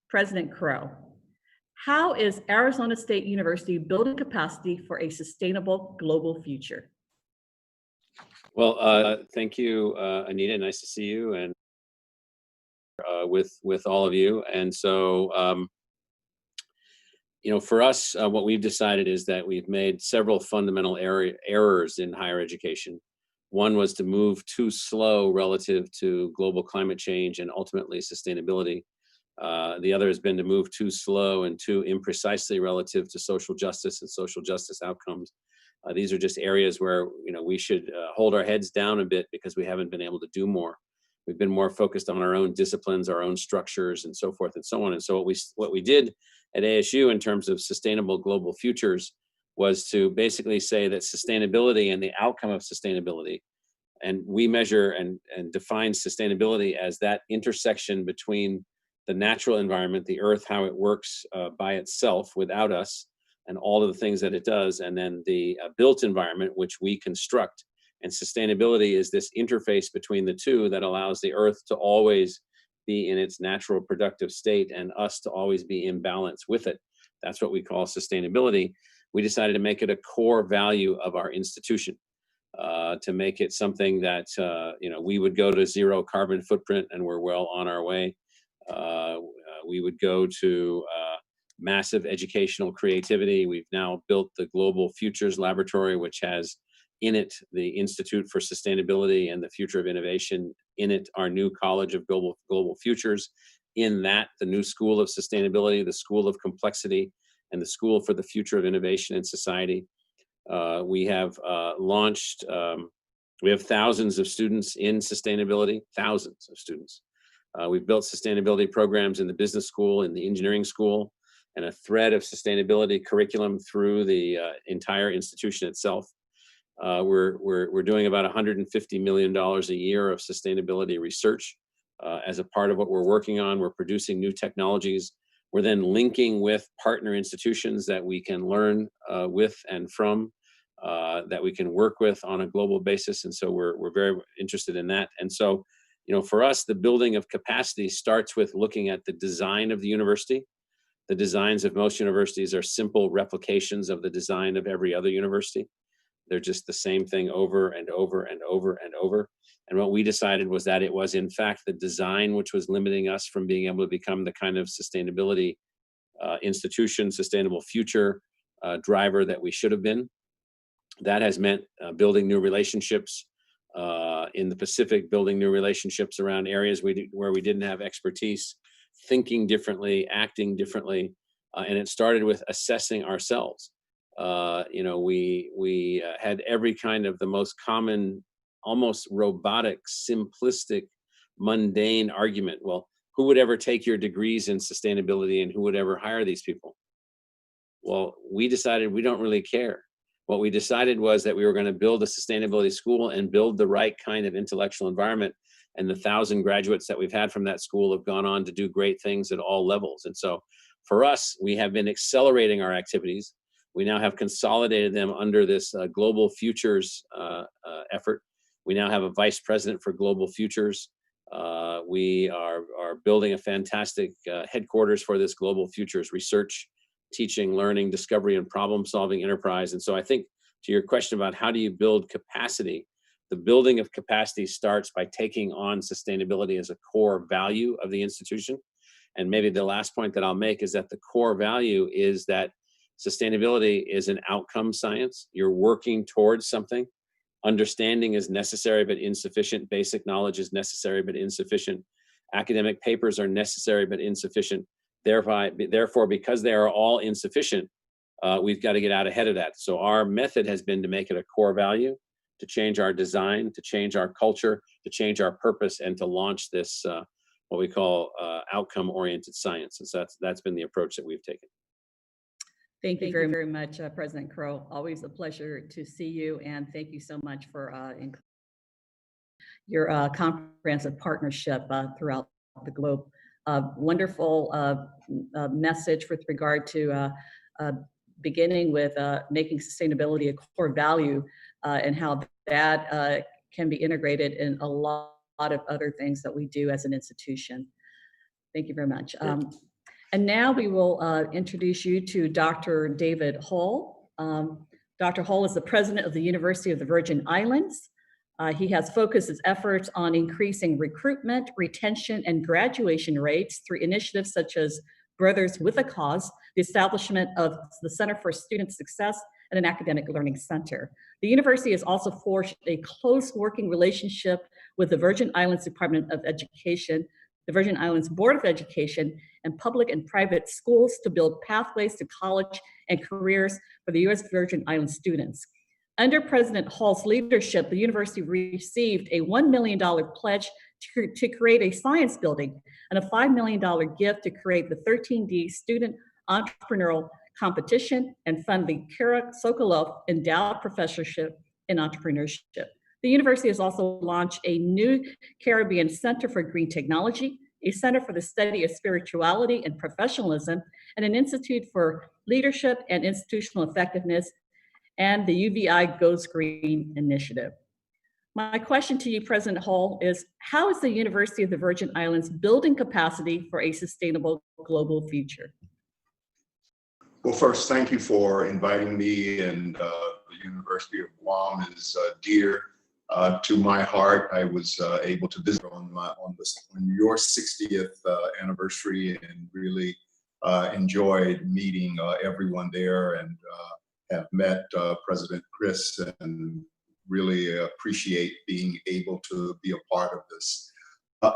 President Crow: how is Arizona State University building capacity for a sustainable global future? Well, thank you, Anita. Nice to see you and with all of you. And so, for us, what we've decided is that we've made several fundamental errors in higher education. One was to move too slow relative to global climate change and ultimately sustainability. The other has been to move too slow and too imprecisely relative to social justice and social justice outcomes. These are just areas where we should hold our heads down a bit because we haven't been able to do more. We've been more focused on our own disciplines, our own structures, and so forth and so on. And so what we did at ASU in terms of sustainable global futures was to basically say that sustainability and the outcome of sustainability, and we measure and define sustainability as that intersection between the natural environment, the earth, how it works by itself without us, and all of the things that it does, and then the built environment, which we construct. And sustainability is this interface between the two that allows the earth to always be in its natural productive state and us to always be in balance with it. That's what we call sustainability. We decided to make it a core value of our institution, to make it something that we would go to zero carbon footprint, and we're well on our way. We would go to massive educational creativity. We've now built the Global Futures Laboratory, which has in it the Institute for Sustainability and the Future of Innovation, in it our new College of Global Futures, in that the new School of Sustainability, the School of Complexity, and the School for the Future of Innovation in Society. We have launched, we have thousands of students in sustainability, thousands of students. We've built sustainability programs in the business school, in the engineering school, and a thread of sustainability curriculum through the entire institution itself. We're doing about $150 million a year of sustainability research as a part of what we're working on. We're producing new technologies. We're then linking with partner institutions that we can learn with and from, that we can work with on a global basis. And so we're very interested in that. And so, for us, the building of capacity starts with looking at the design of the university. The designs of most universities are simple replications of the design of every other university. They're just the same thing over and over and over and over. And what we decided was that it was, in fact, the design which was limiting us from being able to become the kind of sustainability institution, sustainable future driver that we should have been. That has meant building new relationships in the Pacific, building new relationships around areas where we didn't have expertise, thinking differently, acting differently. And it started with assessing ourselves. We had every kind of the most common, almost robotic, simplistic, mundane argument. Well, who would ever take your degrees in sustainability and who would ever hire these people? Well, we decided we don't really care. What we decided was that we were going to build a sustainability school and build the right kind of intellectual environment. And the 1,000 graduates that we've had from that school have gone on to do great things at all levels. And so for us, we have been accelerating our activities. We now have consolidated them under this Global Futures effort. We now have a vice president for Global Futures. We are building a fantastic headquarters for this Global Futures research, teaching, learning, discovery, and problem-solving enterprise. And so I think to your question about how do you build capacity, the building of capacity starts by taking on sustainability as a core value of the institution. And maybe the last point that I'll make is that the core value is that sustainability is an outcome science. You're working towards something. Understanding is necessary but insufficient. Basic knowledge is necessary but insufficient. Academic papers are necessary but insufficient. Therefore, because they are all insufficient, we've got to get out ahead of that. So our method has been to make it a core value, to change our design, to change our culture, to change our purpose, and to launch this, what we call outcome-oriented science. And so that's been the approach that we've taken. Thank you very much, President Crow. Always a pleasure to see you, and thank you so much for your comprehensive partnership throughout the globe. Wonderful message with regard to beginning with making sustainability a core value and how that can be integrated in a lot of other things that we do as an institution. Thank you very much. And now we will introduce you to Dr. David Hull. Dr. Hull is the president of the University of the Virgin Islands. He has focused his efforts on increasing recruitment, retention, and graduation rates through initiatives such as Brothers with a Cause, the establishment of the Center for Student Success, and an academic learning center. The university has also forged a close working relationship with the Virgin Islands Department of Education, the Virgin Islands Board of Education, and public and private schools to build pathways to college and careers for the U.S. Virgin Islands students. Under President Hull's leadership, the university received a $1 million pledge to create a science building and a $5 million gift to create the 13D Student Entrepreneurial Competition and fund the Kara Sokolov Endowed Professorship in Entrepreneurship. The university has also launched a new Caribbean Center for Green Technology, a Center for the Study of Spirituality and Professionalism, and an Institute for Leadership and Institutional Effectiveness, and the UVI Goes Green initiative. My question to you, President Hull, is how is the University of the Virgin Islands building capacity for a sustainable global future? Well, first, thank you for inviting me, and the University of Guam is dear to my heart. I was able to visit on your 60th anniversary and really enjoyed meeting everyone there, and have met President Chris and really appreciate being able to be a part of this.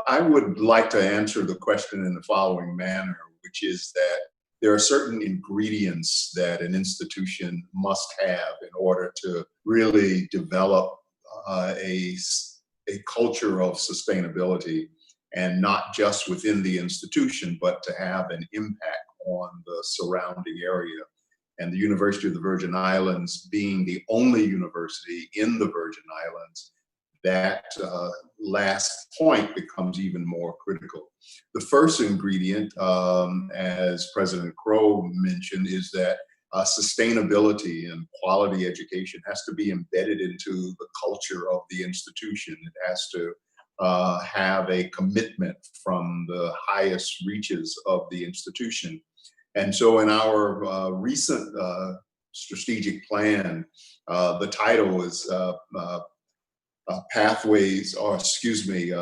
I would like to answer the question in the following manner, which is that there are certain ingredients that an institution must have in order to really develop a culture of sustainability, and not just within the institution, but to have an impact on the surrounding area. And the University of the Virgin Islands, being the only university in the Virgin Islands that last point becomes even more critical. The first ingredient, as President Crow mentioned, is that sustainability and quality education has to be embedded into the culture of the institution. It has to have a commitment from the highest reaches of the institution. And so in our recent strategic plan, the title is Pathways, or excuse me,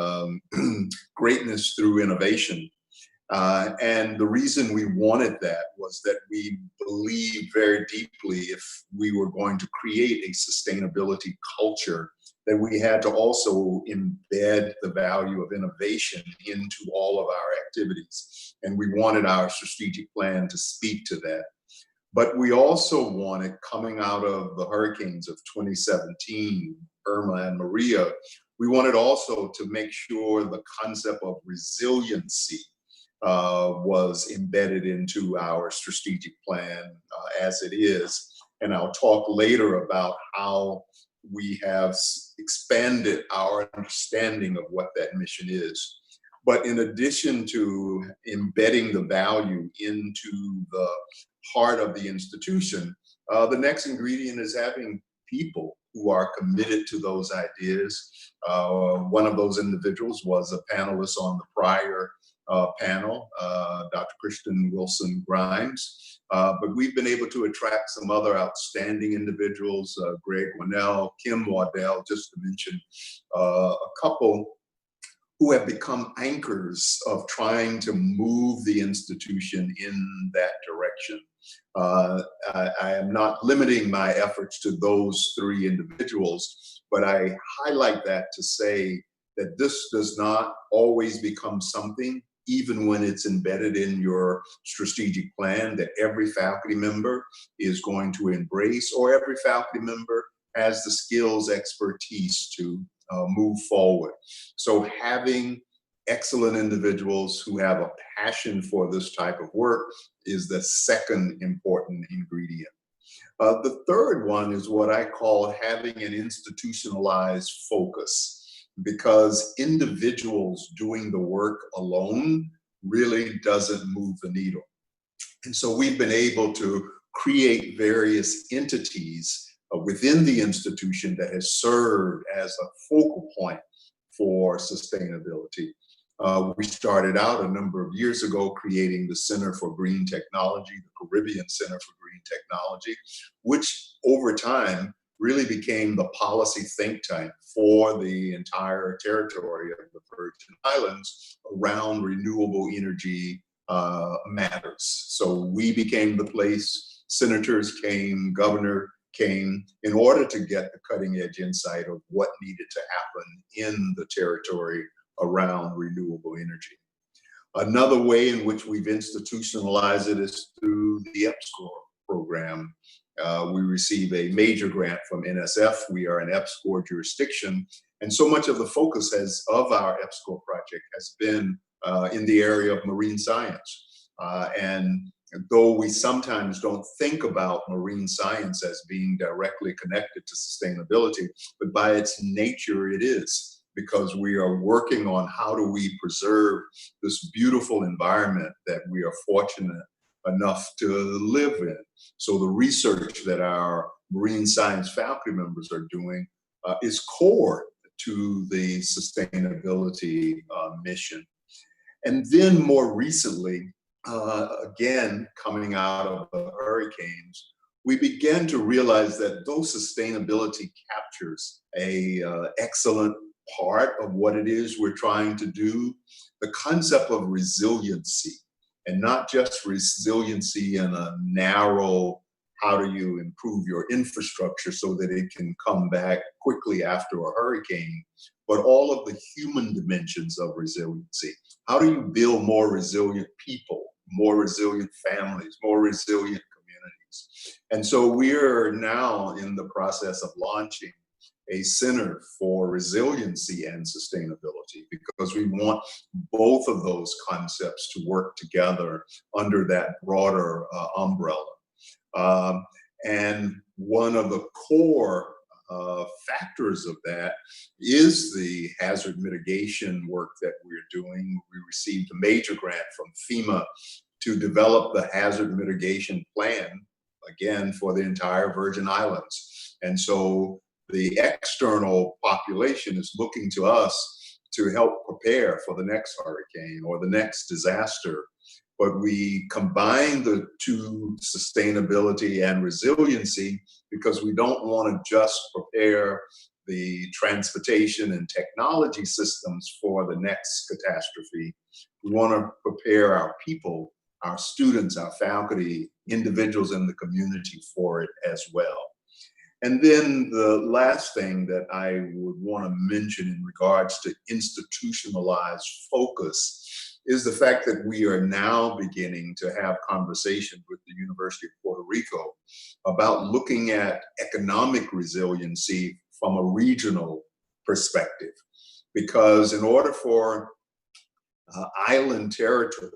Greatness Through Innovation. And the reason we wanted that was that we believe very deeply, if we were going to create a sustainability culture, that we had to also embed the value of innovation into all of our activities. And we wanted our strategic plan to speak to that. But we also wanted, coming out of the hurricanes of 2017, Irma and Maria, we wanted also to make sure the concept of resiliency was embedded into our strategic plan as it is. And I'll talk later about how we have expanded our understanding of what that mission is. But in addition to embedding the value into the heart of the institution, the next ingredient is having people who are committed to those ideas. One of those individuals was a panelist on the prior panel, Dr. Kristen Wilson Grimes. But we've been able to attract some other outstanding individuals, Greg Winnell, Kim Waddell, just to mention a couple who have become anchors of trying to move the institution in that direction. I am not limiting my efforts to those three individuals, but I highlight that to say that this does not always become something, even when it's embedded in your strategic plan, that every faculty member is going to embrace, or every faculty member has the skills, expertise to move forward. So having excellent individuals who have a passion for this type of work is the second important ingredient. The third one is what I call having an institutionalized focus, because individuals doing the work alone really doesn't move the needle. And so we've been able to create various entities within the institution that has served as a focal point for sustainability. We started out a number of years ago creating the Center for Green Technology, the Caribbean Center for Green Technology, which over time really became the policy think tank for the entire territory of the Virgin Islands around renewable energy matters. So we became the place, senators came, governor came, in order to get the cutting edge insight of what needed to happen in the territory around renewable energy. Another way in which we've institutionalized it is through the EPSCoR program. We receive a major grant from NSF. We are an EPSCoR jurisdiction. And so much of the focus of our EPSCoR project has been in the area of marine science. And though we sometimes don't think about marine science as being directly connected to sustainability, but by its nature it is, because we are working on how do we preserve this beautiful environment that we are fortunate enough to live in. So the research that our marine science faculty members are doing is core to the sustainability mission. And then more recently, again, coming out of the hurricanes, we began to realize that though sustainability captures a excellent part of what it is we're trying to do, the concept of resiliency, and not just resiliency in a narrow, how do you improve your infrastructure so that it can come back quickly after a hurricane, but all of the human dimensions of resiliency. How do you build more resilient people, more resilient families, more resilient communities? And so we're now in the process of launching a Center for Resiliency and Sustainability, because we want both of those concepts to work together under that broader umbrella. And one of the core factors of that is the hazard mitigation work that we're doing. We received a major grant from FEMA to develop the hazard mitigation plan, again, for the entire Virgin Islands. And so the external population is looking to us to help prepare for the next hurricane or the next disaster. But we combine the two, sustainability and resiliency, because we don't want to just prepare the transportation and technology systems for the next catastrophe. We want to prepare our people, our students, our faculty, individuals in the community for it as well. And then the last thing that I would want to mention in regards to institutionalized focus is the fact that we are now beginning to have conversations with the University of Puerto Rico about looking at economic resiliency from a regional perspective. Because in order for island territories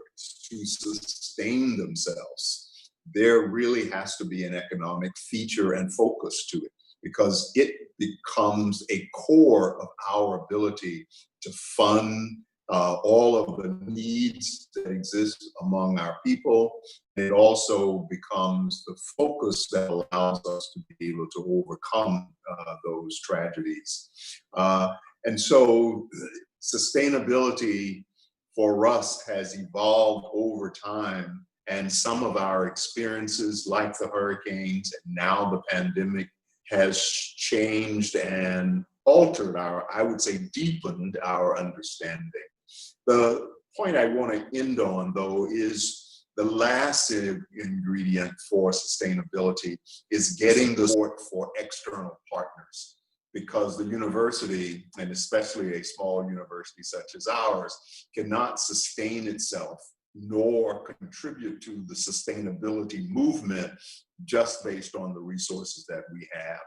to sustain themselves, there really has to be an economic feature and focus to it, because it becomes a core of our ability to fund all of the needs that exist among our people. It also becomes the focus that allows us to be able to overcome those tragedies. And so sustainability for us has evolved over time, and some of our experiences, like the hurricanes and now the pandemic, has changed and altered our, I would say, deepened our understanding. The point I want to end on, though, is the last ingredient for sustainability is getting the support for external partners, because the university, and especially a small university such as ours, cannot sustain itself nor contribute to the sustainability movement just based on the resources that we have.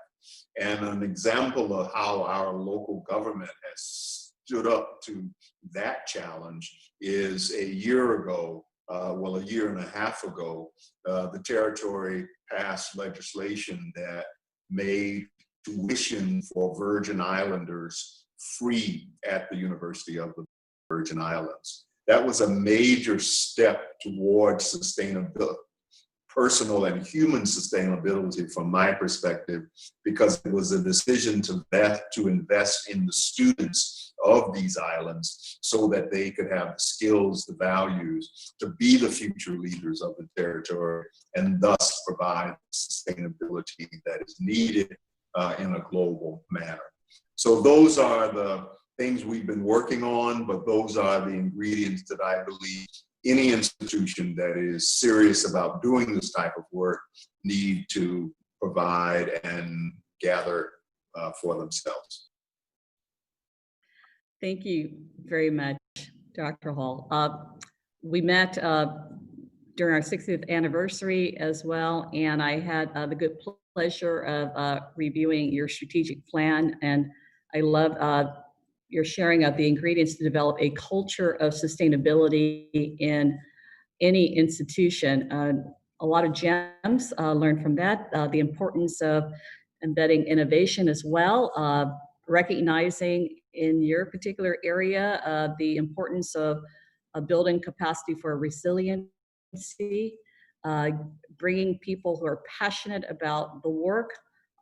And an example of how our local government has stood up to that challenge is a year ago, well, a year and a half ago, the territory passed legislation that made tuition for Virgin Islanders free at the University of the Virgin Islands. That was a major step towards sustainability, personal and human sustainability from my perspective, because it was a decision to invest in the students of these islands so that they could have the skills, the values to be the future leaders of the territory, and thus provide sustainability that is needed in a global manner. So those are the things we've been working on, but those are the ingredients that I believe any institution that is serious about doing this type of work need to provide and gather for themselves. Thank you very much, Dr. Hall. We met during our 60th anniversary as well, and I had the good pleasure of reviewing your strategic plan, and I love your sharing of the ingredients to develop a culture of sustainability in any institution. A lot of gems learned from that, the importance of embedding innovation as well, recognizing in your particular area the importance of building capacity for resiliency, bringing people who are passionate about the work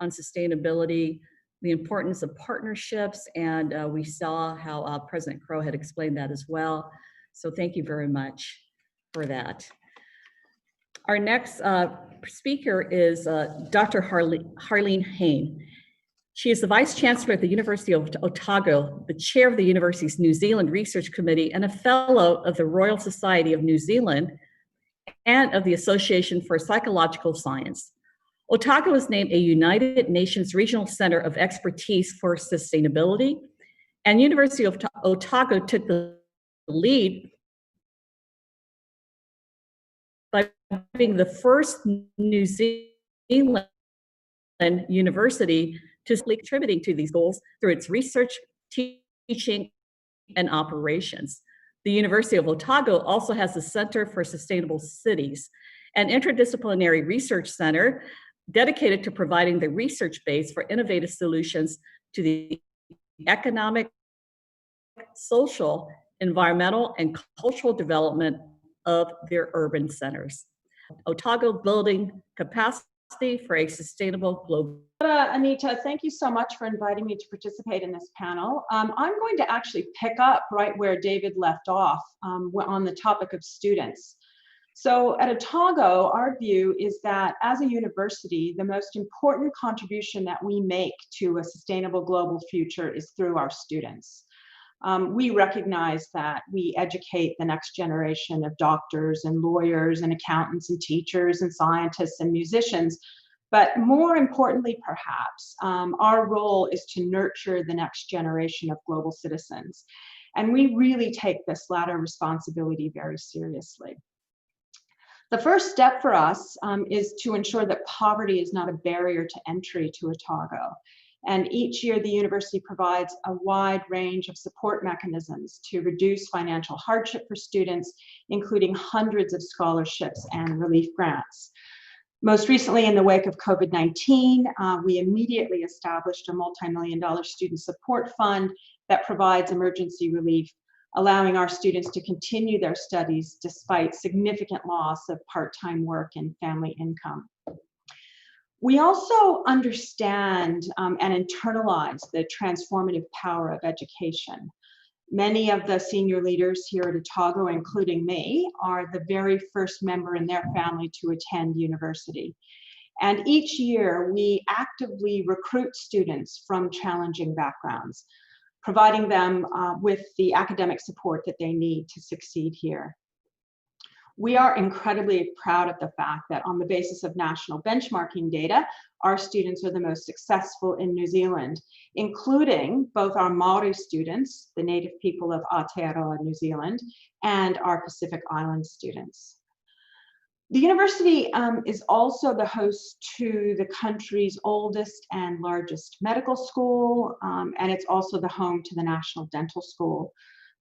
on sustainability, the importance of partnerships, and we saw how President Crow had explained that as well. So thank you very much for that. Our next speaker is Dr. Harlene Hayne. She is the Vice Chancellor at the University of Otago, the Chair of the university's New Zealand Research Committee, and a Fellow of the Royal Society of New Zealand and of the Association for Psychological Science. Otago was named a United Nations Regional Center of Expertise for Sustainability, and University of Otago took the lead by being the first New Zealand university to contributing to these goals through its research, teaching, and operations. The University of Otago also has the Center for Sustainable Cities, an interdisciplinary research center dedicated to providing the research base for innovative solutions to the economic, social, environmental, and cultural development of their urban centers. Otago building capacity for a sustainable global. Anita, thank you so much for inviting me to participate in this panel. I'm going to actually pick up right where David left off on the topic of students. So at Otago, our view is that as a university, the most important contribution that we make to a sustainable global future is through our students. We recognize that we educate the next generation of doctors and lawyers and accountants and teachers and scientists and musicians. But more importantly, perhaps, our role is to nurture the next generation of global citizens. And we really take this latter responsibility very seriously. The first step for us is to ensure that poverty is not a barrier to entry to Otago. And each year, the university provides a wide range of support mechanisms to reduce financial hardship for students, including hundreds of scholarships and relief grants. Most recently, in the wake of COVID-19, we immediately established a multi-million-dollar student support fund that provides emergency relief, allowing our students to continue their studies despite significant loss of part-time work and family income. We also understand and internalize the transformative power of education. Many of the senior leaders here at Otago, including me, are the very first member in their family to attend university. And each year, we actively recruit students from challenging backgrounds, providing them with the academic support that they need to succeed here. We are incredibly proud of the fact that on the basis of national benchmarking data, our students are the most successful in New Zealand, including both our Māori students, the native people of Aotearoa, New Zealand, and our Pacific Island students. The university is also the host to the country's oldest and largest medical school, and it's also the home to the National Dental School.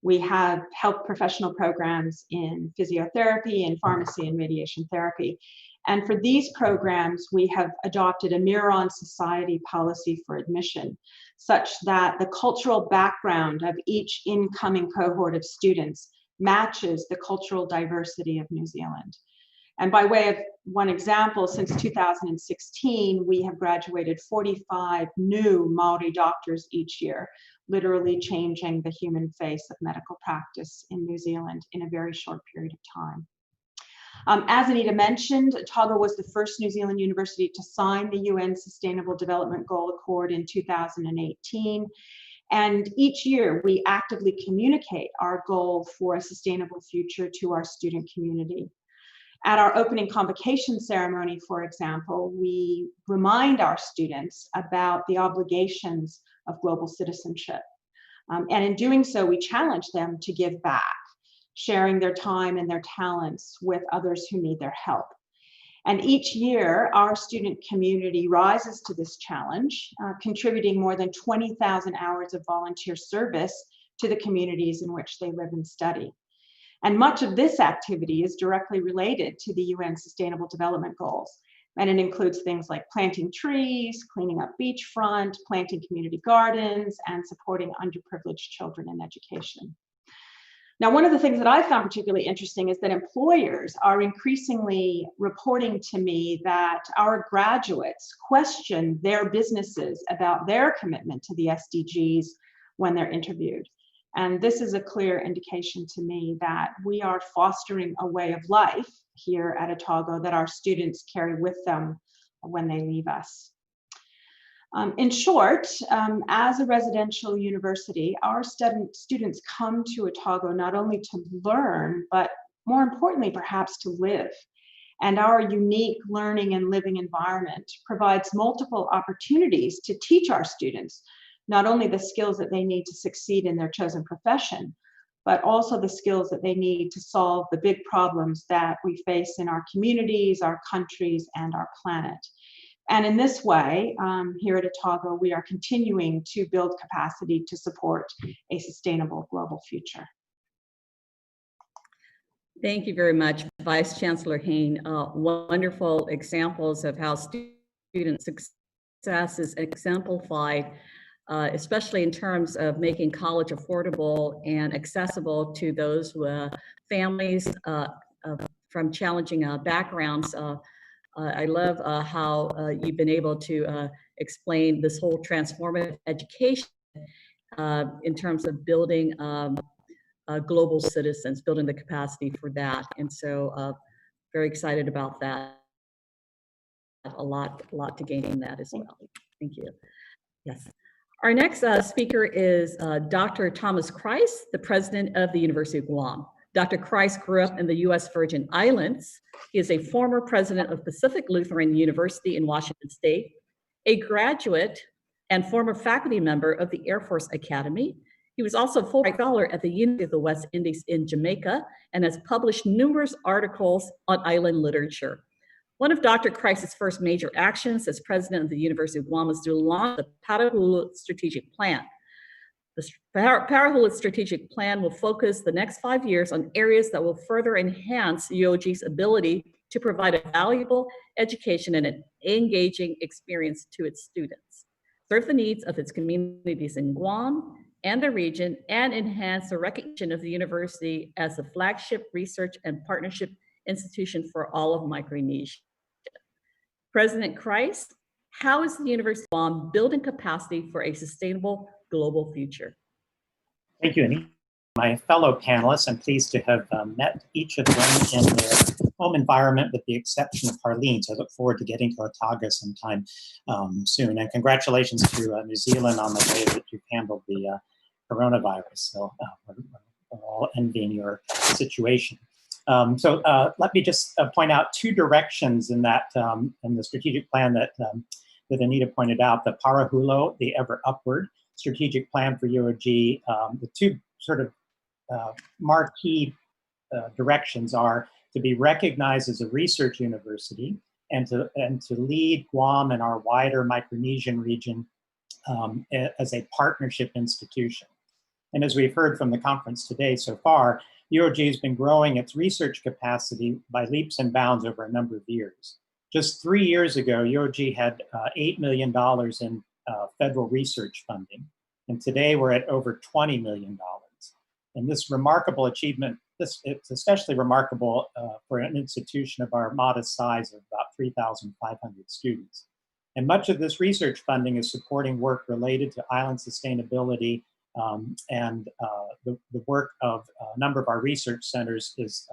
We have health professional programs in physiotherapy and pharmacy and radiation therapy. And for these programs, we have adopted a mirror-on society policy for admission, such that the cultural background of each incoming cohort of students matches the cultural diversity of New Zealand. And by way of one example, since 2016, we have graduated 45 new Māori doctors each year, literally changing the human face of medical practice in New Zealand in a very short period of time. As Anita mentioned, Otago was the first New Zealand university to sign the UN Sustainable Development Goal Accord in 2018. And each year, we actively communicate our goal for a sustainable future to our student community. At our opening convocation ceremony, for example, we remind our students about the obligations of global citizenship. And in doing so, we challenge them to give back, sharing their time and their talents with others who need their help. And each year, our student community rises to this challenge, contributing more than 20,000 hours of volunteer service to the communities in which they live and study. And much of this activity is directly related to the UN Sustainable Development Goals. And it includes things like planting trees, cleaning up beachfront, planting community gardens, and supporting underprivileged children in education. Now, one of the things that I found particularly interesting is that employers are increasingly reporting to me that our graduates question their businesses about their commitment to the SDGs when they're interviewed. And this is a clear indication to me that we are fostering a way of life here at Otago that our students carry with them when they leave us. In short, as a residential university, our students come to Otago not only to learn, but more importantly, perhaps to live. And our unique learning and living environment provides multiple opportunities to teach our students not only the skills that they need to succeed in their chosen profession, but also the skills that they need to solve the big problems that we face in our communities, our countries, and our planet. And in this way, here at Otago, we are continuing to build capacity to support a sustainable global future. Thank you very much, Vice Chancellor Hayne. Wonderful examples of how student success is exemplified, especially in terms of making college affordable and accessible to those families from challenging backgrounds. I love how you've been able to explain this whole transformative education in terms of building global citizens, building the capacity for that. And so very excited about that. A lot to gain in that as well. Thank you. Yes. Our next speaker is Dr. Thomas Kreis, the president of the University of Guam. Dr. Kreis grew up in the U.S. Virgin Islands. He is a former president of Pacific Lutheran University in Washington State, a graduate and former faculty member of the Air Force Academy. He was also a Fulbright Scholar at the University of the West Indies in Jamaica and has published numerous articles on island literature. One of Dr. Kreis's first major actions as president of the University of Guam was to launch the Parahulu Strategic Plan. The Parahulu Strategic Plan will focus the next 5 years on areas that will further enhance UOG's ability to provide a valuable education and an engaging experience to its students, serve the needs of its communities in Guam and the region, and enhance the recognition of the university as a flagship research and partnership institution for all of Micronesia. President Kreis, how is the University of Guam building capacity for a sustainable global future? Thank you, Anita. My fellow panelists, I'm pleased to have met each of them in their home environment with the exception of Harleen, so I look forward to getting to Otago sometime soon. And congratulations to New Zealand on the way that you've handled the coronavirus. So we're all envying your situation. So let me just point out two directions in that in the strategic plan that Anita pointed out: the Parahulu, the Ever Upward strategic plan for UOG. The two sort of marquee directions are to be recognized as a research university and to lead Guam and our wider Micronesian region as a partnership institution. And as we've heard from the conference today so far, UOG has been growing its research capacity by leaps and bounds over a number of years. Just 3 years ago, UOG had $8 million in federal research funding, and today we're at over $20 million. And this remarkable achievement, it's especially remarkable for an institution of our modest size of about 3,500 students. And much of this research funding is supporting work related to island sustainability, and the work of a number of our research centers is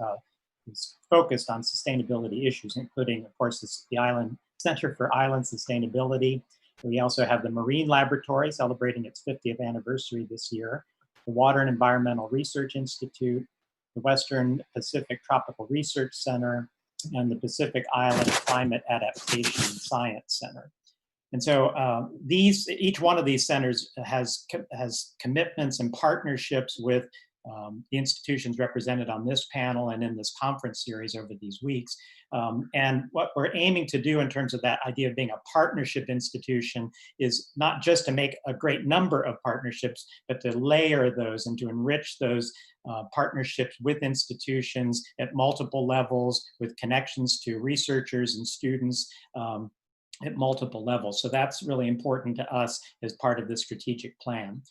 focused on sustainability issues, including, of course, the Island Center for Island Sustainability. We also have the Marine Laboratory celebrating its 50th anniversary this year, the Water and Environmental Research Institute, the Western Pacific Tropical Research Center, and the Pacific Island Climate Adaptation Science Center. And so each one of these centers has commitments and partnerships with the institutions represented on this panel and in this conference series over these weeks. And what we're aiming to do in terms of that idea of being a partnership institution is not just to make a great number of partnerships, but to layer those and to enrich those partnerships with institutions at multiple levels, with connections to researchers and students at multiple levels. So that's really important to us as part of the strategic plan.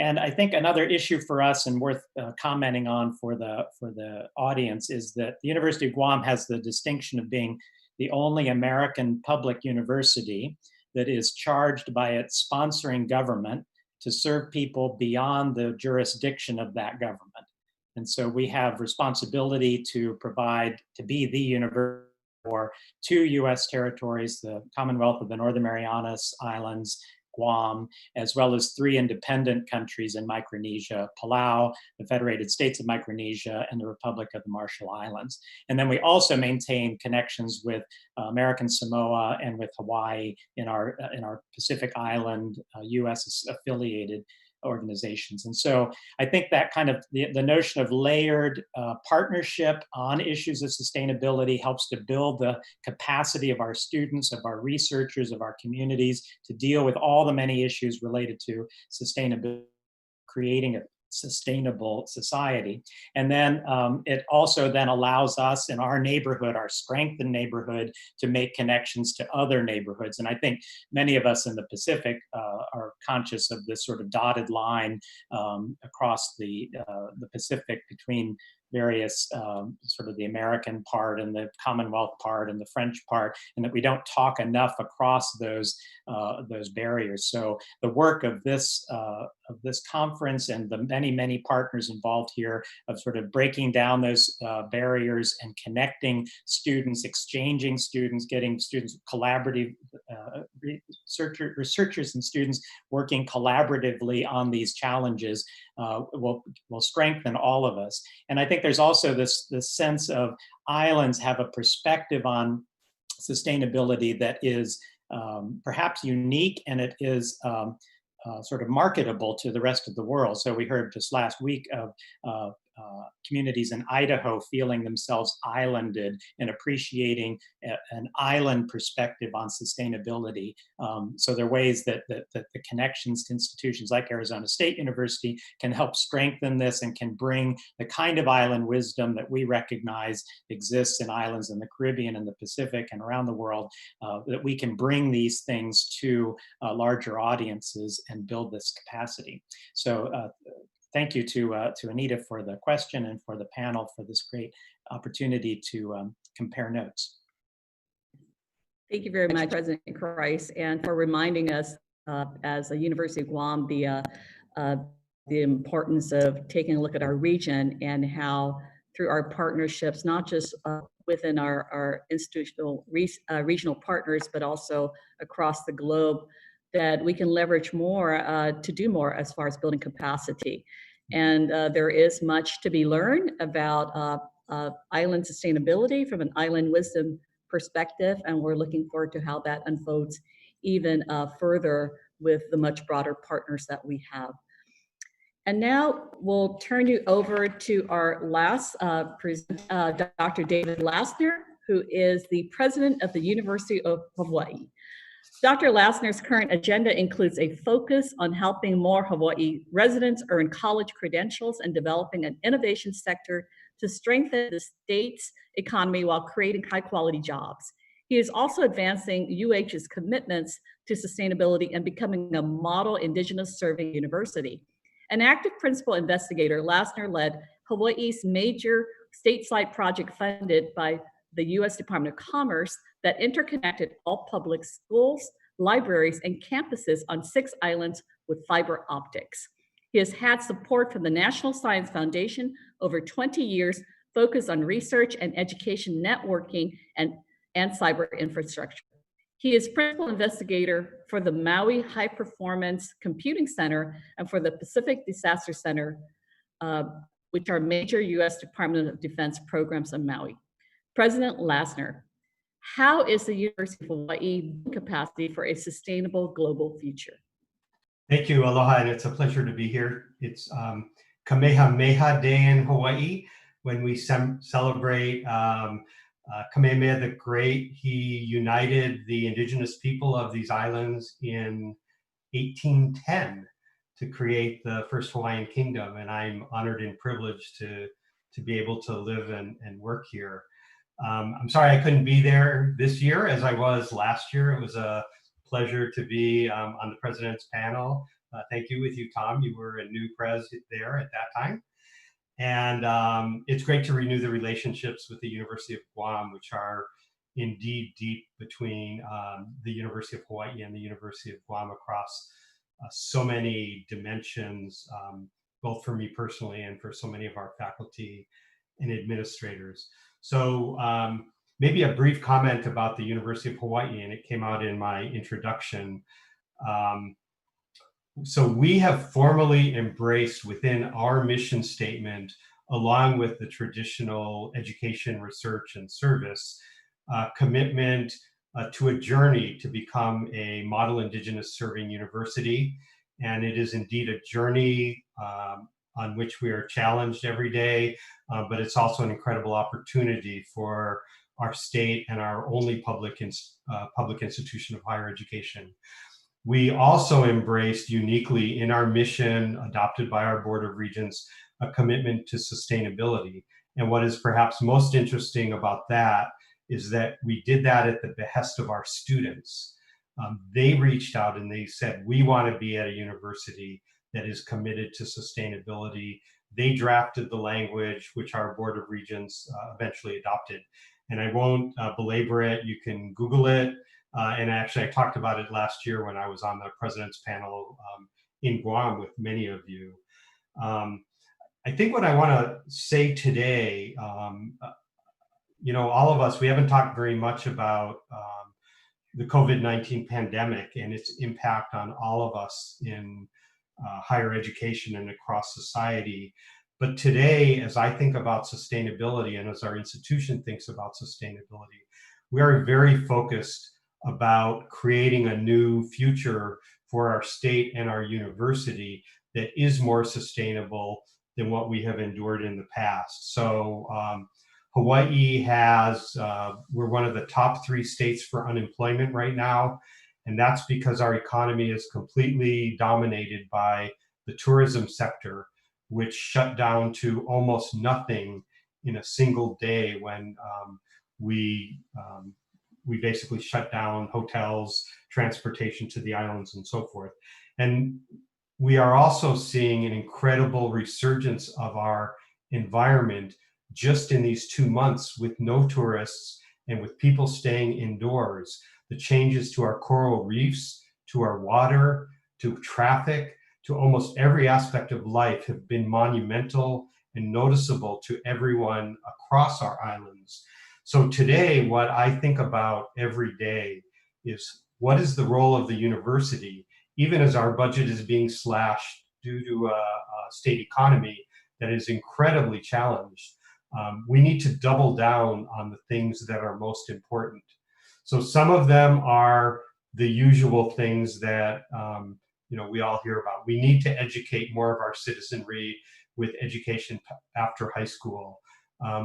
And I think another issue for us and worth commenting on for the audience is that the University of Guam has the distinction of being the only American public university that is charged by its sponsoring government to serve people beyond the jurisdiction of that government. And so we have responsibility to be the university for 2 U.S. territories, the Commonwealth of the Northern Marianas Islands, Guam, as well as 3 independent countries in Micronesia: Palau, the Federated States of Micronesia, and the Republic of the Marshall Islands. And then we also maintain connections with American Samoa and with Hawaii in our Pacific Island U.S. affiliated organizations. And so I think that kind of the notion of layered partnership on issues of sustainability helps to build the capacity of our students, of our researchers, of our communities to deal with all the many issues related to sustainability, creating sustainable society. And then it also then allows us in our neighborhood, our strengthened neighborhood, to make connections to other neighborhoods. And I think many of us in the Pacific are conscious of this sort of dotted line across the Pacific between various sort of the American part and the Commonwealth part and the French part, and that we don't talk enough across those barriers. So the work of this conference and the many partners involved here of sort of breaking down those barriers and connecting students, exchanging students, getting students collaborative, researchers and students working collaboratively on these challenges will strengthen all of us. And I think there's also this sense of islands have a perspective on sustainability that is perhaps unique, and it is sort of marketable to the rest of the world. So we heard just last week of communities in Idaho feeling themselves islanded and appreciating an island perspective on sustainability. So there are ways that the connections to institutions like Arizona State University can help strengthen this and can bring the kind of island wisdom that we recognize exists in islands in the Caribbean and the Pacific and around the world, that we can bring these things to larger audiences and build this capacity. So thank you to Anita for the question and for the panel for this great opportunity to compare notes. Thank you very much, President Kreis, and for reminding us as a University of Guam the importance of taking a look at our region and how through our partnerships, not just within our institutional regional partners, but also across the globe, that we can leverage more to do more as far as building capacity. And there is much to be learned about island sustainability from an island wisdom perspective, and we're looking forward to how that unfolds even further with the much broader partners that we have. And now we'll turn you over to our last presenter, Dr. David Lassner, who is the president of the University of Hawaii. Dr. Lassner's current agenda includes a focus on helping more Hawaii residents earn college credentials and developing an innovation sector to strengthen the state's economy while creating high-quality jobs. He is also advancing UH's commitments to sustainability and becoming a model Indigenous serving university. An active principal investigator, Lassner led Hawaii's major stateside project funded by the U.S. Department of Commerce that interconnected all public schools, libraries, and campuses on 6 islands with fiber optics. He has had support from the National Science Foundation over 20 years, focused on research and education networking and cyber infrastructure. He is principal investigator for the Maui High Performance Computing Center and for the Pacific Disaster Center, which are major U.S. Department of Defense programs on Maui. President Lassner, how is the University of Hawaii building capacity for a sustainable global future? Thank you, aloha, and it's a pleasure to be here. It's Kamehameha Day in Hawaii when we celebrate Kamehameha the Great. He united the indigenous people of these islands in 1810 to create the first Hawaiian kingdom, and I'm honored and privileged to be able to live and work here. I'm sorry I couldn't be there this year as I was last year. It was a pleasure to be on the president's panel. Thank you with you, Tom. You were a new pres there at that time. And it's great to renew the relationships with the University of Guam, which are indeed deep between the University of Hawaii and the University of Guam across so many dimensions, both for me personally and for so many of our faculty and administrators. So maybe a brief comment about the University of Hawaii, and it came out in my introduction. So we have formally embraced within our mission statement, along with the traditional education, research, and service, commitment to a journey to become a model Indigenous serving university. And it is indeed a journey on which we are challenged every day, but it's also an incredible opportunity for our state and our only public institution of higher education. We also embraced uniquely in our mission adopted by our Board of Regents, a commitment to sustainability. And what is perhaps most interesting about that is that we did that at the behest of our students. They reached out and they said, we want to be at a university that is committed to sustainability. They drafted the language, which our Board of Regents eventually adopted. And I won't belabor it. You can Google it. And actually, I talked about it last year when I was on the president's panel in Guam with many of you. I think what I want to say today, you know, all of us, we haven't talked very much about the COVID-19 pandemic and its impact on all of us in higher education and across society. But today, as I think about sustainability and as our institution thinks about sustainability, we are very focused about creating a new future for our state and our university that is more sustainable than what we have endured in the past. So Hawaii has, we're one of the top 3 states for unemployment right now. And that's because our economy is completely dominated by the tourism sector, which shut down to almost nothing in a single day when we basically shut down hotels, transportation to the islands, and so forth. And we are also seeing an incredible resurgence of our environment just in these 2 months with no tourists and with people staying indoors. The changes to our coral reefs, to our water, to traffic, to almost every aspect of life have been monumental and noticeable to everyone across our islands. So today, what I think about every day is what is the role of the university, even as our budget is being slashed due to a state economy that is incredibly challenged. We need to double down on the things that are most important. So some of them are the usual things that you know, we all hear about. We need to educate more of our citizenry with education after high school.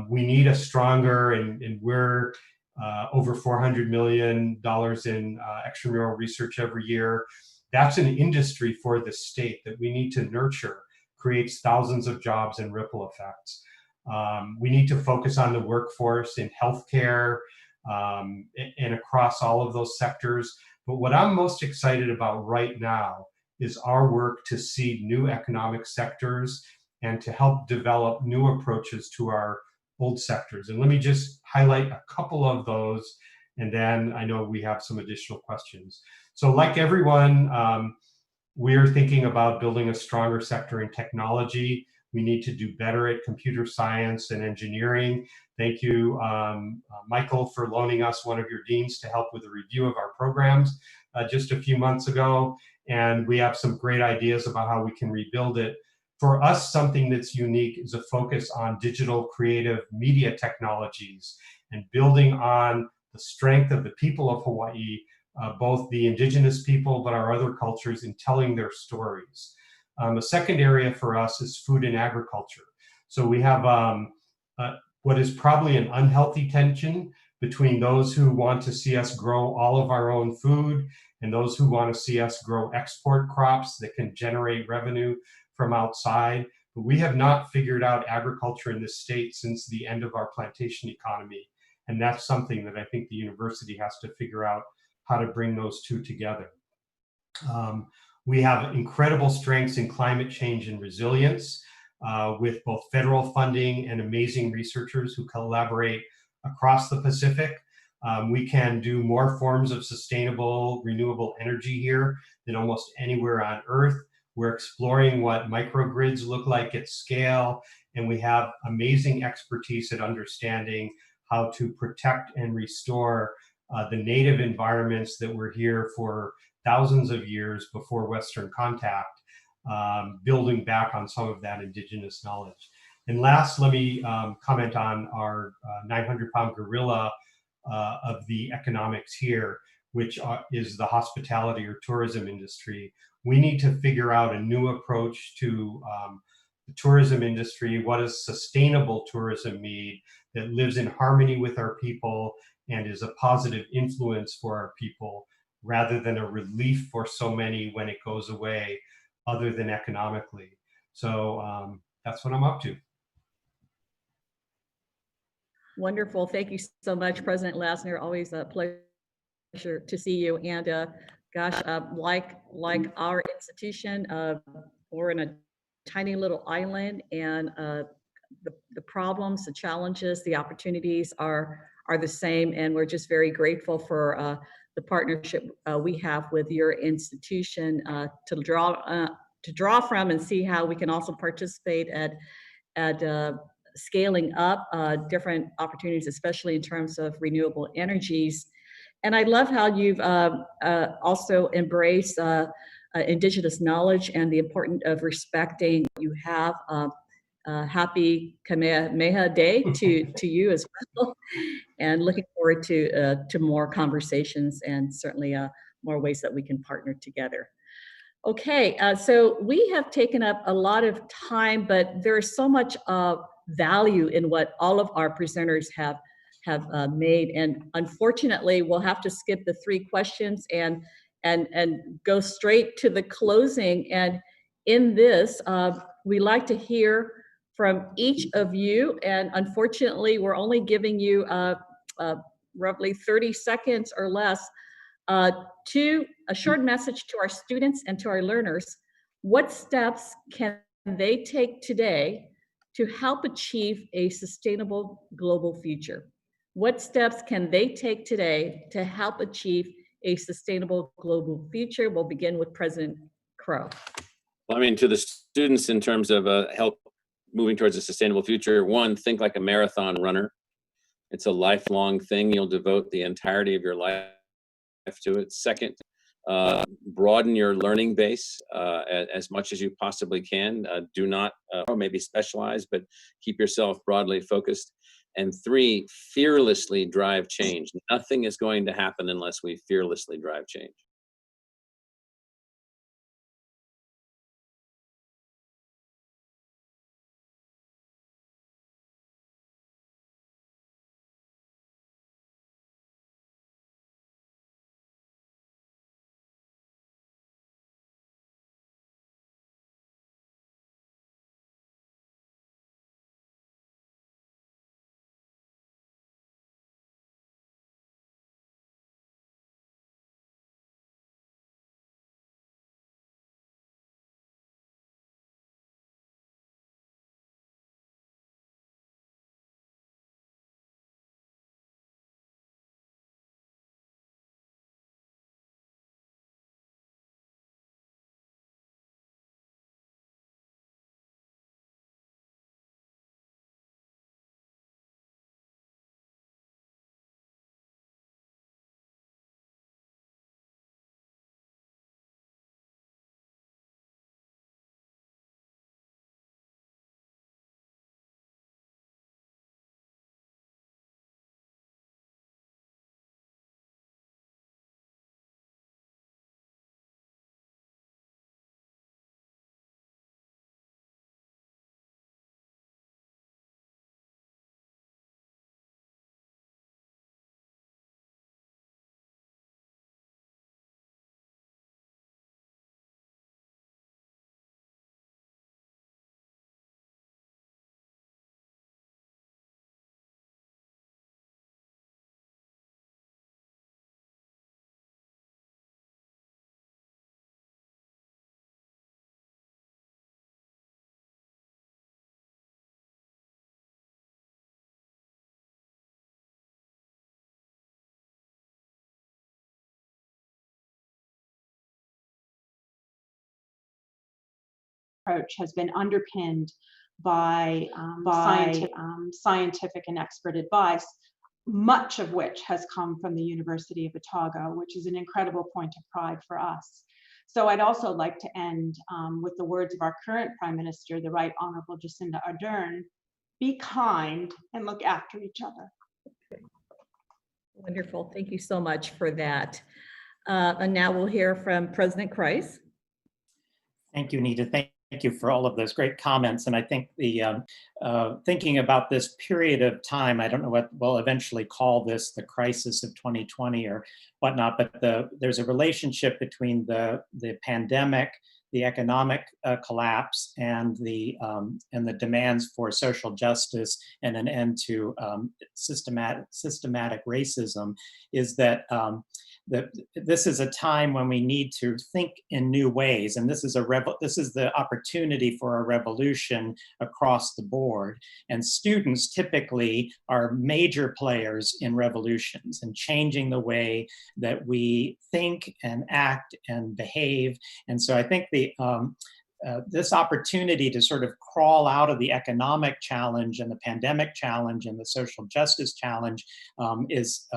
We need a stronger, and we're over $400 million in extramural research every year. That's an industry for the state that we need to nurture, creates thousands of jobs and ripple effects. We need to focus on the workforce in healthcare and across all of those sectors. But what I'm most excited about right now is our work to seed new economic sectors and to help develop new approaches to our old sectors. And let me just highlight a couple of those, and then I know we have some additional questions. So like everyone, we're thinking about building a stronger sector in technology. We need to do better at computer science and engineering. Thank you, Michael, for loaning us one of your deans to help with a review of our programs just a few months ago. And we have some great ideas about how we can rebuild it. For us, something that's unique is a focus on digital creative media technologies and building on the strength of the people of Hawaii, both the indigenous people, but our other cultures, in telling their stories. A second area for us is food and agriculture. So we have what is probably an unhealthy tension between those who want to see us grow all of our own food and those who want to see us grow export crops that can generate revenue from outside. But we have not figured out agriculture in this state since the end of our plantation economy. And that's something that I think the university has to figure out how to bring those two together. We have incredible strengths in climate change and resilience with both federal funding and amazing researchers who collaborate across the Pacific. We can do more forms of sustainable, renewable energy here than almost anywhere on Earth. We're exploring what microgrids look like at scale, and we have amazing expertise at understanding how to protect and restore the native environments that were here for thousands of years before Western contact, building back on some of that indigenous knowledge. And last, let me comment on our 900-pound gorilla of the economics here, which is the hospitality or tourism industry. We need to figure out a new approach to the tourism industry. What does sustainable tourism mean that lives in harmony with our people and is a positive influence for our people rather than a relief for so many when it goes away, other than economically. So that's what I'm up to. Wonderful. Thank you so much, President Lasner. Always a pleasure to see you. And gosh, like our institution, we're in a tiny little island, and the problems, the challenges, the opportunities are the same. And we're just very grateful for the partnership we have with your institution to draw from and see how we can also participate at scaling up different opportunities, especially in terms of renewable energies. And I love how you've also embraced Indigenous knowledge and the importance of respecting. You have happy Kamehameha Day to you as well, and looking forward to more conversations and certainly more ways that we can partner together. Okay, so we have taken up a lot of time, but there is so much value in what all of our presenters have made, and unfortunately, we'll have to skip the 3 questions and go straight to the closing. And in this, we like to hear from each of you, and unfortunately, we're only giving you roughly 30 seconds or less to a short message to our students and to our learners. What steps can they take today to help achieve a sustainable global future? What steps can they take today to help achieve a sustainable global future? We'll begin with President Crow. Well, I mean, to the students in terms of help moving towards a sustainable future, 1, think like a marathon runner. It's a lifelong thing. You'll devote the entirety of your life to it. 2nd, broaden your learning base as much as you possibly can. Do not, or maybe specialize, but keep yourself broadly focused. And 3, fearlessly drive change. Nothing is going to happen unless we fearlessly drive change. Approach has been underpinned by scientific and expert advice, much of which has come from the University of Otago, which is an incredible point of pride for us. So I'd also like to end with the words of our current Prime Minister, the Right Honorable Jacinda Ardern: be kind and look after each other. Wonderful. Thank you so much for that. And now we'll hear from President Kreis. Thank you, Anita. Thank you for all of those great comments. And I think the thinking about this period of time, I don't know what we'll eventually call this, the crisis of 2020 or whatnot, but there's a relationship between the pandemic, the economic collapse, and the demands for social justice and an end to systematic racism, is that this is a time when we need to think in new ways, and this is the opportunity for a revolution across the board. And students typically are major players in revolutions and changing the way that we think and act and behave. And so I think this opportunity to sort of crawl out of the economic challenge and the pandemic challenge and the social justice challenge is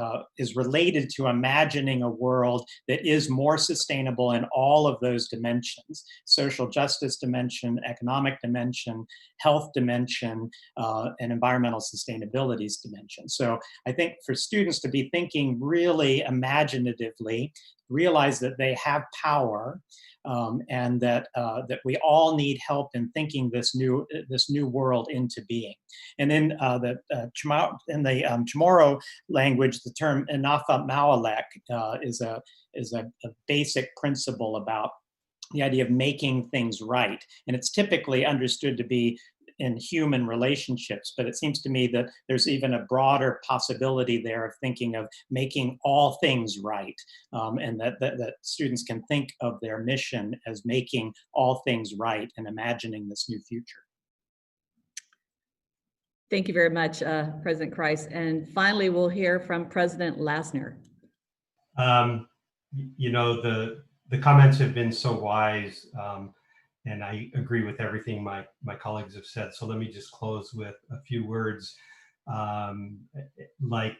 related to imagining a world that is more sustainable in all of those dimensions: social justice dimension, economic dimension, health dimension, and environmental sustainability dimension. So I think for students to be thinking really imaginatively, realize that they have power, and that we all need help in thinking this new world into being. And in the Chamorro language, the term Inafa Mawalek is a basic principle about the idea of making things right. And it's typically understood to be in human relationships, but it seems to me that there's even a broader possibility there of thinking of making all things right, and that students can think of their mission as making all things right and imagining this new future. Thank you very much, President Kreis. And finally, we'll hear from President Lasner. You know, the comments have been so wise, and I agree with everything my colleagues have said. So let me just close with a few words. Like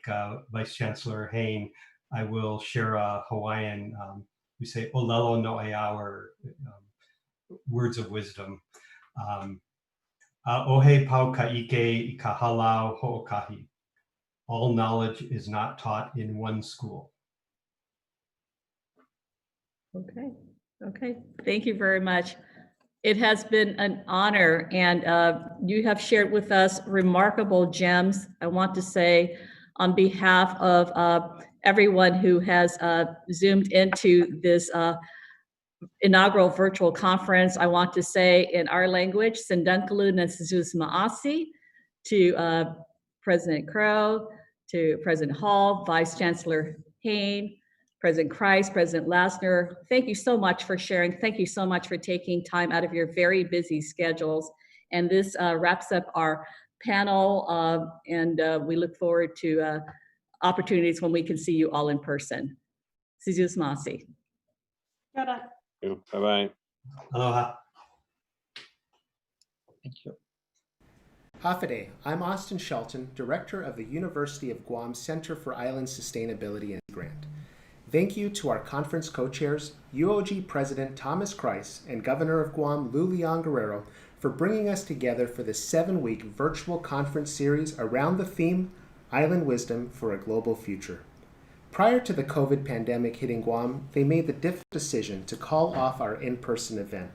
Vice Chancellor Hayne, I will share a Hawaiian, we say olelo no ea, or words of wisdom. Ohe pau ka'ike I ka halau ho'okahi. All knowledge is not taught in one school. Okay, thank you very much. It has been an honor, and you have shared with us remarkable gems. I want to say on behalf of everyone who has zoomed into this inaugural virtual conference, I want to say in our language, Sendankalu Nesizus Ma'asi, to President Crow, to President Hall, Vice Chancellor Hayne, President Kreis, President Lasner, thank you so much for sharing. Thank you so much for taking time out of your very busy schedules. And this wraps up our panel, and we look forward to opportunities when we can see you all in person. Sizus Masi. Bye-bye. Aloha. Thank you. Hafide, I'm Austin Shelton, Director of the University of Guam Center for Island Sustainability and Grant. Thank you to our conference co-chairs, UOG President Thomas Kreis and Governor of Guam Lou Leon Guerrero, for bringing us together for this 7-week virtual conference series around the theme, Island Wisdom for a Global Future. Prior to the COVID pandemic hitting Guam, they made the difficult decision to call off our in-person event.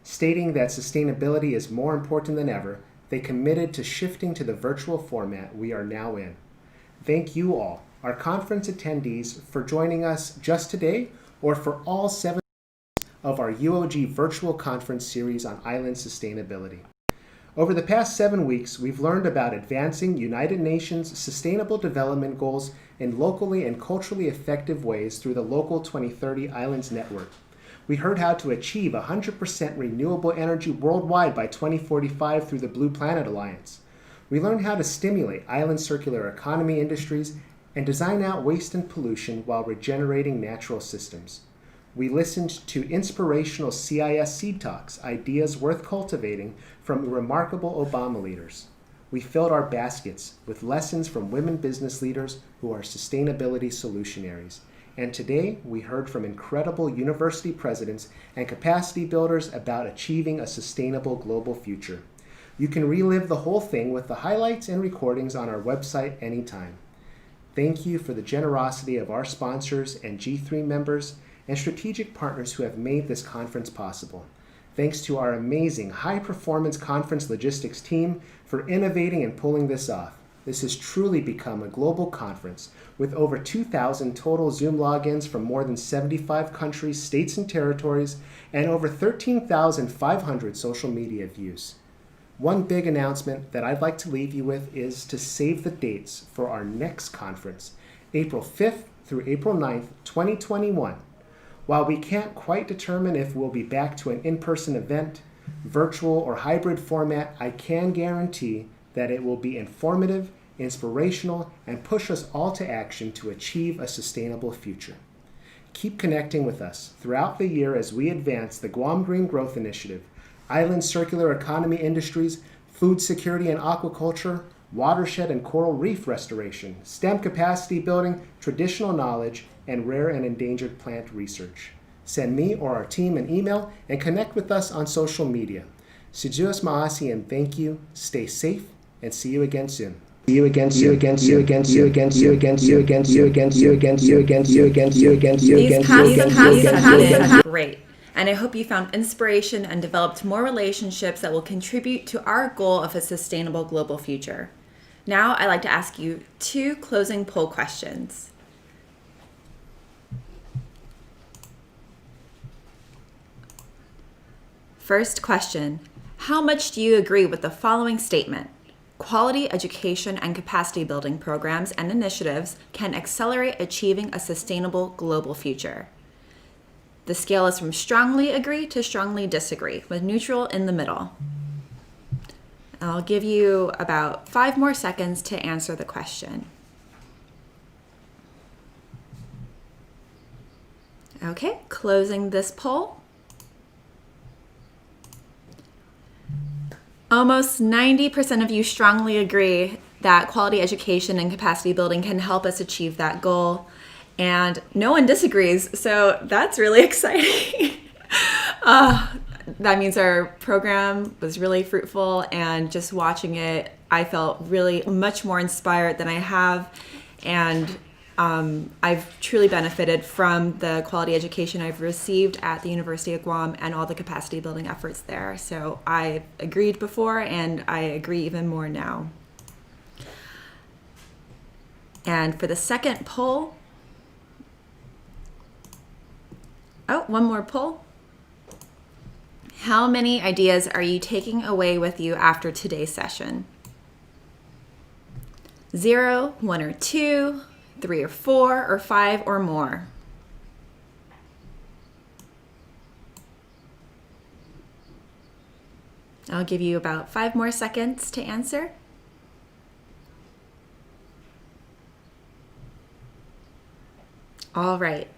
Stating that sustainability is more important than ever, they committed to shifting to the virtual format we are now in. Thank you all, our conference attendees, for joining us just today or for all 7 of our UOG virtual conference series on island sustainability. Over the past 7 weeks, we've learned about advancing United Nations Sustainable Development Goals in locally and culturally effective ways through the Local 2030 Islands Network. We heard how to achieve 100% renewable energy worldwide by 2045 through the Blue Planet Alliance. We learned how to stimulate island circular economy industries and design out waste and pollution while regenerating natural systems. We listened to inspirational CIS Seed Talks, ideas worth cultivating from remarkable Obama leaders. We filled our baskets with lessons from women business leaders who are sustainability solutionaries. And today, we heard from incredible university presidents and capacity builders about achieving a sustainable global future. You can relive the whole thing with the highlights and recordings on our website anytime. Thank you for the generosity of our sponsors and G3 members and strategic partners who have made this conference possible. Thanks to our amazing high-performance conference logistics team for innovating and pulling this off. This has truly become a global conference with over 2,000 total Zoom logins from more than 75 countries, states, and territories, and over 13,500 social media views. One big announcement that I'd like to leave you with is to save the dates for our next conference, April 5th through April 9th, 2021. While we can't quite determine if we'll be back to an in-person event, virtual or hybrid format, I can guarantee that it will be informative, inspirational, and push us all to action to achieve a sustainable future. Keep connecting with us throughout the year as we advance the Guam Green Growth Initiative, island circular economy industries, food security and aquaculture, watershed and coral reef restoration, STEM capacity building, traditional knowledge, and rare and endangered plant research. Send me or our team an email and connect with us on social media. Sijuas Maasi and thank you, stay safe, and see you again soon. See you again, see you again, see you again, see you again, see you again, see you again, see you again, see you again, see you again, see you again, see you again, see you again, see you again, see you again, see you again. Great. And I hope you found inspiration and developed more relationships that will contribute to our goal of a sustainable global future. Now, I'd like to ask you 2 closing poll questions. First question, how much do you agree with the following statement? Quality education and capacity building programs and initiatives can accelerate achieving a sustainable global future. The scale is from strongly agree to strongly disagree, with neutral in the middle. I'll give you about 5 more seconds to answer the question. Okay, closing this poll. Almost 90% of you strongly agree that quality education and capacity building can help us achieve that goal. And no one disagrees, so that's really exciting. That means our program was really fruitful, and just watching it, I felt really much more inspired than I have. And I've truly benefited from the quality education I've received at the University of Guam and all the capacity building efforts there. So I agreed before, and I agree even more now. And for the second poll, one more poll. How many ideas are you taking away with you after today's session? 0, 1 or 2, 3 or 4, or 5 or more? I'll give you about 5 more seconds to answer. All right.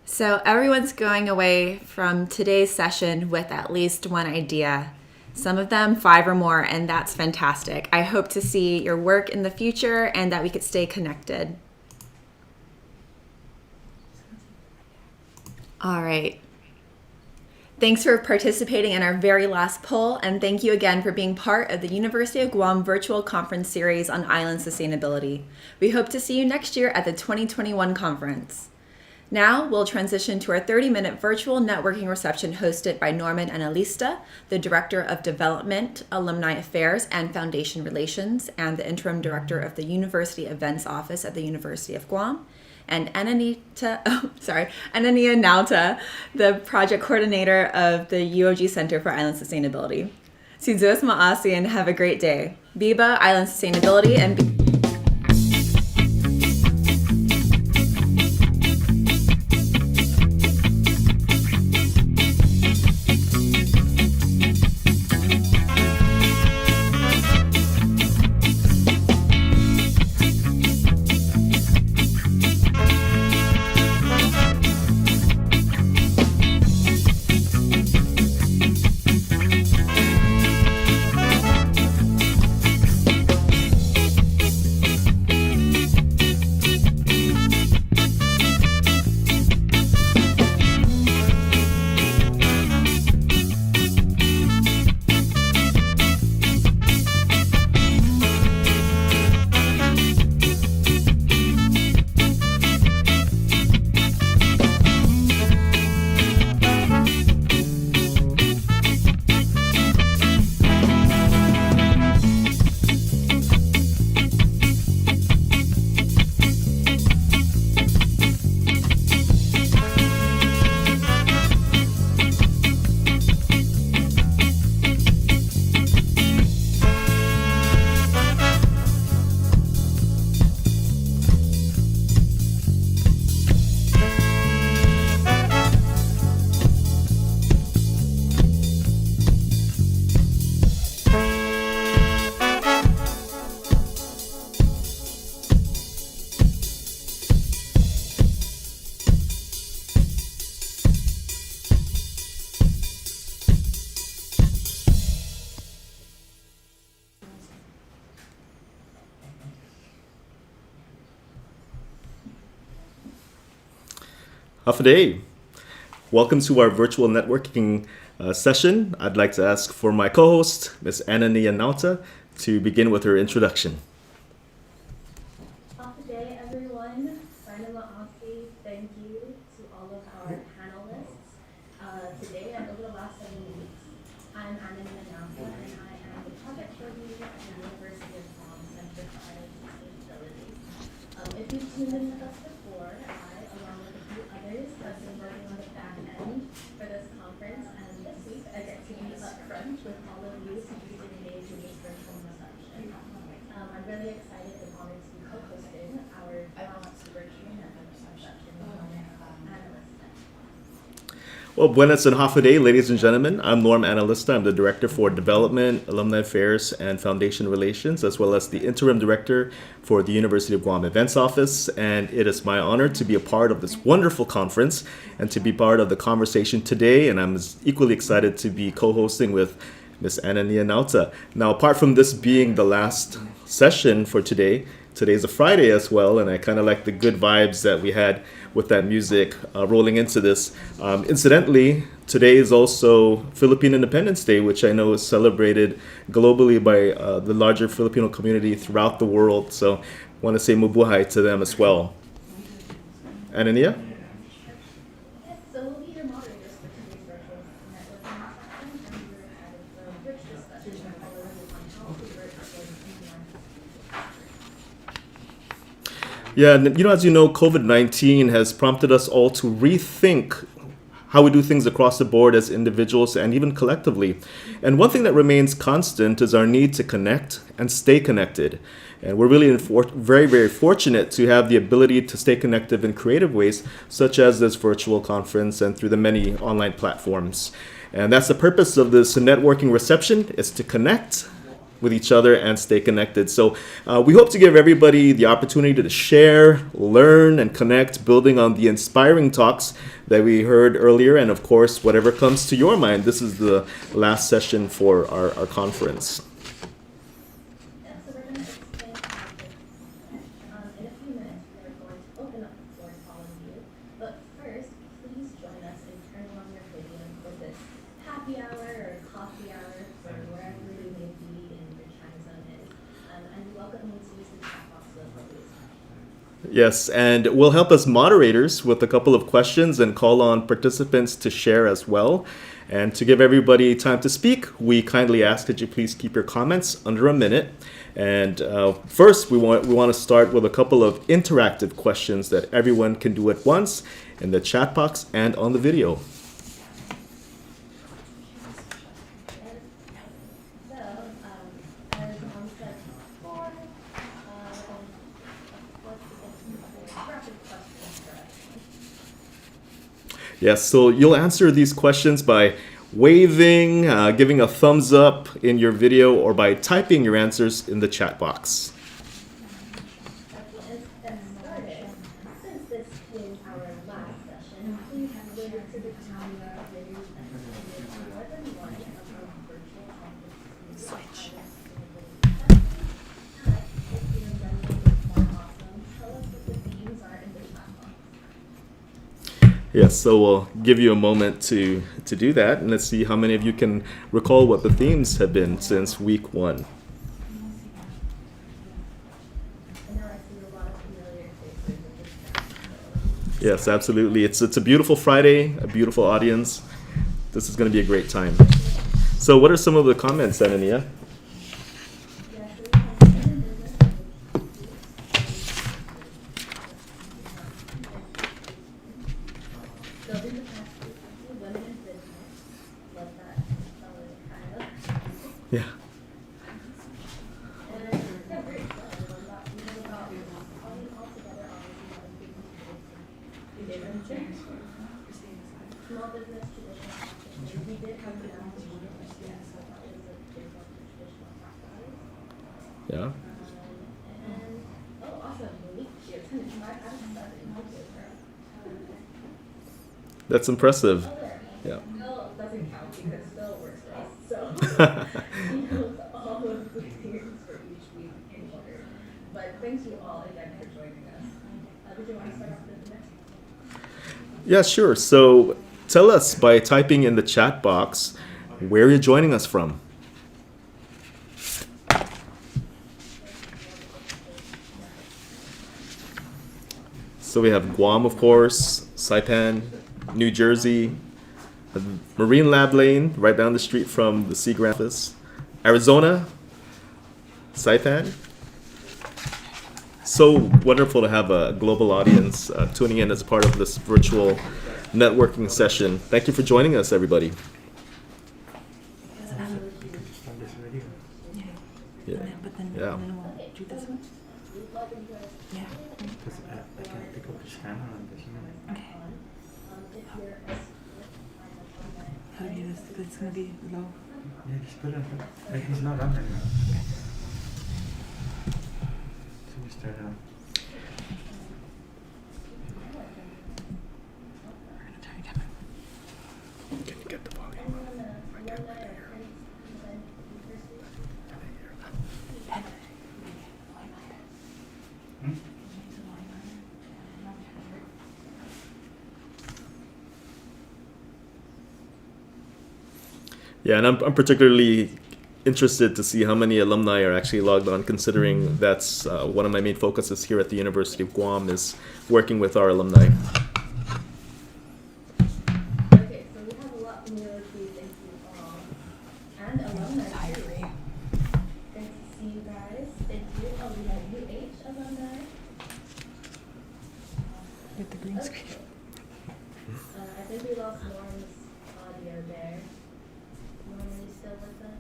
So everyone's going away from today's session with at least 1 idea. Some of them 5 or more, and that's fantastic. I hope to see your work in the future and that we could stay connected. All right. Thanks for participating in our very last poll, and thank you again for being part of the University of Guam virtual conference series on island sustainability. We hope to see you next year at the 2021 conference. Now we'll transition to our 30-minute virtual networking reception hosted by Norman Analista, the Director of Development, Alumni Affairs, and Foundation Relations, and the Interim Director of the University Events Office at the University of Guam, and Anania Nauta, the Project Coordinator of the UOG Center for Island Sustainability. Sijuas Maasi and have a great day. Biba, Island Sustainability, and Hafaday. Welcome to our virtual networking session. I'd like to ask for my co-host, Ms. Anania Nauta, to begin with her introduction. Hafaday, everyone. Thank you to all of our panelists today and over the last 7 weeks. I'm Anania Nauta, and I am the project coordinator at the University of Guam Center for Island Sustainability. If you've tuned in with us before, I, along with a few others, have been working on the back end for this conference, and this week I get to be up front with all of you to be engaged in this virtual reception. I'm really excited and honored to be co-hosting our virtual network reception analyst. Well, buenas and hafaday, ladies and gentlemen. I'm Norm Analista. I'm the Director for Development, Alumni Affairs, and Foundation Relations, as well as the Interim Director for the University of Guam Events Office. And it is my honor to be a part of this wonderful conference and to be part of the conversation today. And I'm equally excited to be co-hosting with Ms. Anania Nauta. Now, apart from this being the last session for today, today's a Friday as well, and I kind of like the good vibes that we had with that music rolling into this. Incidentally, today is also Philippine Independence Day, which I know is celebrated globally by the larger Filipino community throughout the world. So I want to say mabuhay to them as well. Anania? Yes, so we'll be your moderators for today's virtual networking session, and we're having some rich discussion following on how to virtual Yeah, as you know, COVID-19 has prompted us all to rethink how we do things across the board as individuals and even collectively. And one thing that remains constant is our need to connect and stay connected. And we're really very, very fortunate to have the ability to stay connected in creative ways, such as this virtual conference and through the many online platforms. And that's the purpose of this networking reception, is to connect with each other and stay connected. So we hope to give everybody the opportunity to share, learn, and connect, building on the inspiring talks that we heard earlier. And of course, whatever comes to your mind, this is the last session for our conference. in a few minutes, we're going to open up the floor to all of you. But first, please join us in turning on your video for this happy hour or coffee hour for wherever you may be in your time zone is. And we welcome you to use the chat box to help you. Yes, and we'll help as moderators with a couple of questions and call on participants to share as well. And to give everybody time to speak, we kindly ask that you please keep your comments under a minute. And first, we want to start with a couple of interactive questions that everyone can do at once in the chat box and on the video. Yes, so you'll answer these questions by waving, giving a thumbs up in your video, or by typing your answers in the chat box. Since this is our last session, please go to the camera video and more than one of our virtual conferences. If you're running more awesome, tell us what the themes are in the chat box. Yes, so we'll give you a moment to do that, and let's see how many of you can recall what the themes have been since week 1. Yes, absolutely. It's a beautiful Friday, a beautiful audience. This is going to be a great time. So what are some of the comments, Anania? Yeah. Yeah. That's impressive. Yeah. Doesn't count because Phil works for us, so he knows all of the themes for each week in order. But thank you all again for joining us. Did you want to start off with the next? Yeah, sure. So tell us by typing in the chat box where you're joining us from. So we have Guam, of course, Saipan, New Jersey, Marine Lab Lane, right down the street from the Sea Grant office, Arizona, Saipan. So wonderful to have a global audience tuning in as part of this virtual networking session. Thank you for joining us, everybody. Yeah. It's gonna be low. Yeah, just put it. He's not on anymore. Okay. So we start out. Can you get the volume up? I can't hear. Yeah, and I'm particularly interested to see how many alumni are actually logged on, considering that's one of my main focuses here at the University of Guam is working with our alumni. Okay, so we have a lot from UOG, thank you all. And alumni too. Great to see you guys. Thank you. Oh, we have UH alumni. With the green screen. I think we lost Lauren's audio there. Lauren, are you still with us?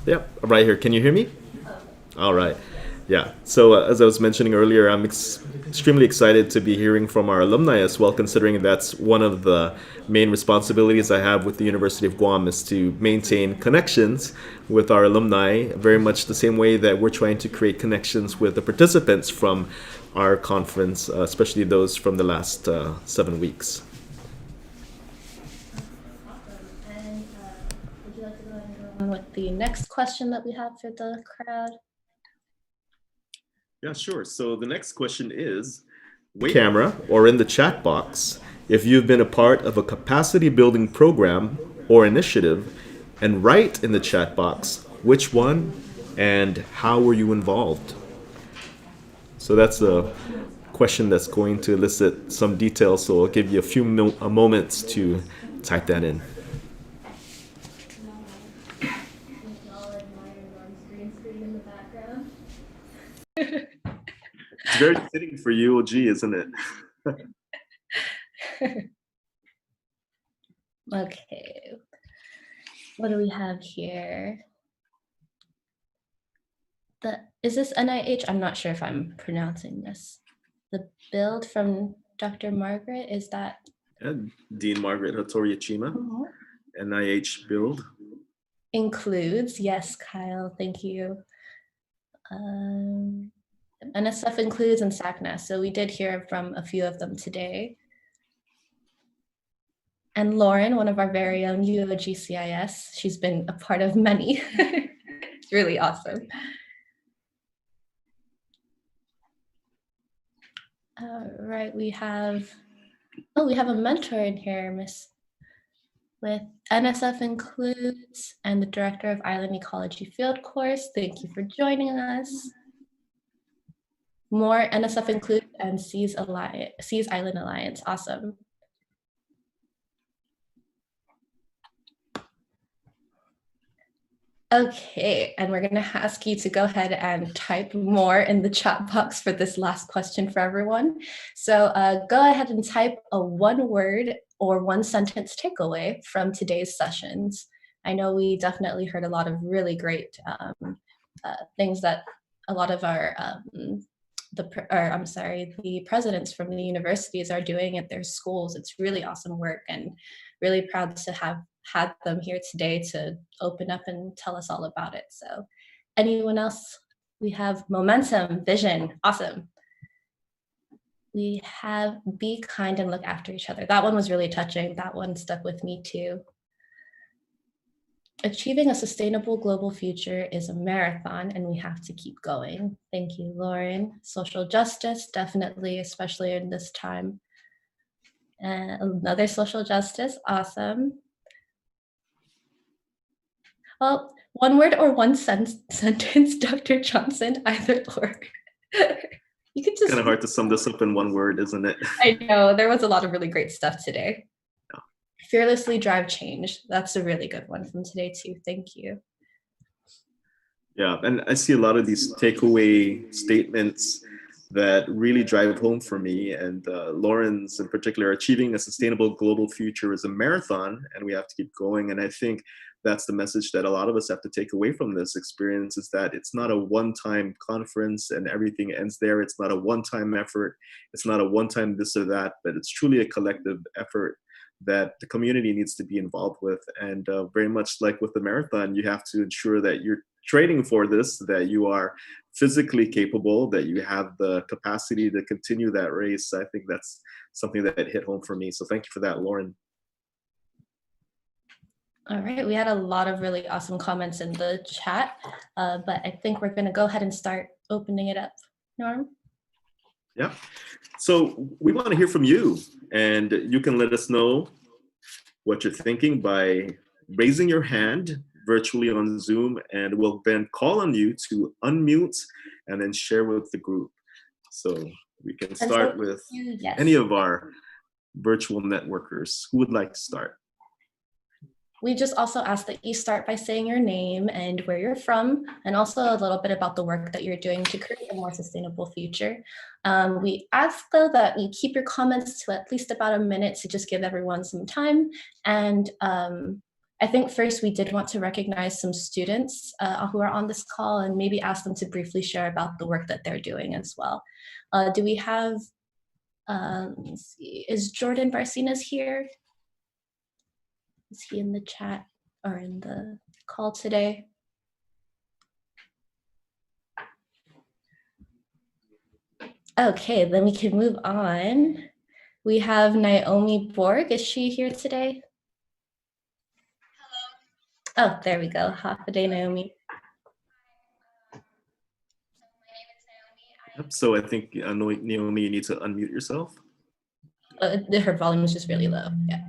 Yep, I'm right here. Can you hear me? All right. Yeah. So as I was mentioning earlier, I'm extremely excited to be hearing from our alumni as well, considering that's one of the main responsibilities I have with the University of Guam is to maintain connections with our alumni, very much the same way that we're trying to create connections with the participants from our conference, especially those from the last 7 weeks. And would you like to go ahead and go on with the next question that we have for the crowd? Yeah, sure. So the next question is, camera or in the chat box, if you've been a part of a capacity building program or initiative, and write in the chat box which one and how were you involved. So that's a question that's going to elicit some details, so I'll give you a few moments to type that in. It's very fitting for UOG, isn't it? Okay, what do we have here? Is this NIH? I'm not sure if I'm pronouncing this. The build from Dr. Margaret, is that? And Dean Margaret Hattori-Yachima, NIH build. Includes, yes, Kyle, thank you. NSF includes and SACNAS, so we did hear from a few of them today. And Lauren, one of our very own UOG CIS, she's been a part of many. It's really awesome. All right, we have a mentor in here, with NSF Includes and the Director of Island Ecology Field Course. Thank you for joining us. More NSF Includes and Seas Island Alliance, awesome. Okay, and we're gonna ask you to go ahead and type more in the chat box for this last question for everyone. So go ahead and type a one-word or one-sentence takeaway from today's sessions. I know we definitely heard a lot of really great things that a lot of our, the presidents from the universities are doing at their schools. It's really awesome work, and really proud to have had them here today to open up and tell us all about it. So anyone else? We have momentum, vision, awesome. We have be kind and look after each other. That one was really touching. That one stuck with me too. Achieving a sustainable global future is a marathon and we have to keep going. Thank you, Lauren. Social justice, definitely, especially in this time. Another social justice, awesome. Well, one word or one sentence, Dr. Johnson, either or. You could just. Kind of hard to sum this up in one word, isn't it? I know, there was a lot of really great stuff today. Yeah. Fearlessly drive change. That's a really good one from today too. Thank you. Yeah, and I see a lot of these takeaway statements that really drive home for me. And Lauren's in particular, achieving a sustainable global future is a marathon, and we have to keep going. And I think that's the message that a lot of us have to take away from this experience, is that it's not a one-time conference and everything ends there. It's not a one-time effort. It's not a one-time this or that, but it's truly a collective effort that the community needs to be involved with. And very much like with the marathon, you have to ensure that you're training for this, that you are physically capable, that you have the capacity to continue that race. I think that's something that hit home for me. So thank you for that, Lauren. All right, we had a lot of really awesome comments in the chat, but I think we're gonna go ahead and start opening it up. Norm? Yeah, so we want to hear from you, and you can let us know what you're thinking by raising your hand virtually on Zoom, and we'll then call on you to unmute and then share with the group. So we can start with any of our virtual networkers. Who would like to start? We just also ask that you start by saying your name and where you're from, and also a little bit about the work that you're doing to create a more sustainable future. We ask though that you keep your comments to at least about a minute to just give everyone some time. And I think first we did want to recognize some students who are on this call and maybe ask them to briefly share about the work that they're doing as well. Do we have, let me see, is Jordan Barcenas here? Is he in the chat or in the call today? Okay, then we can move on. We have Naomi Borg. Is she here today? Hello. Oh, there we go. Half a day, Naomi. Yep, so I think, Naomi, you need to unmute yourself. Her volume is just really low. Yeah.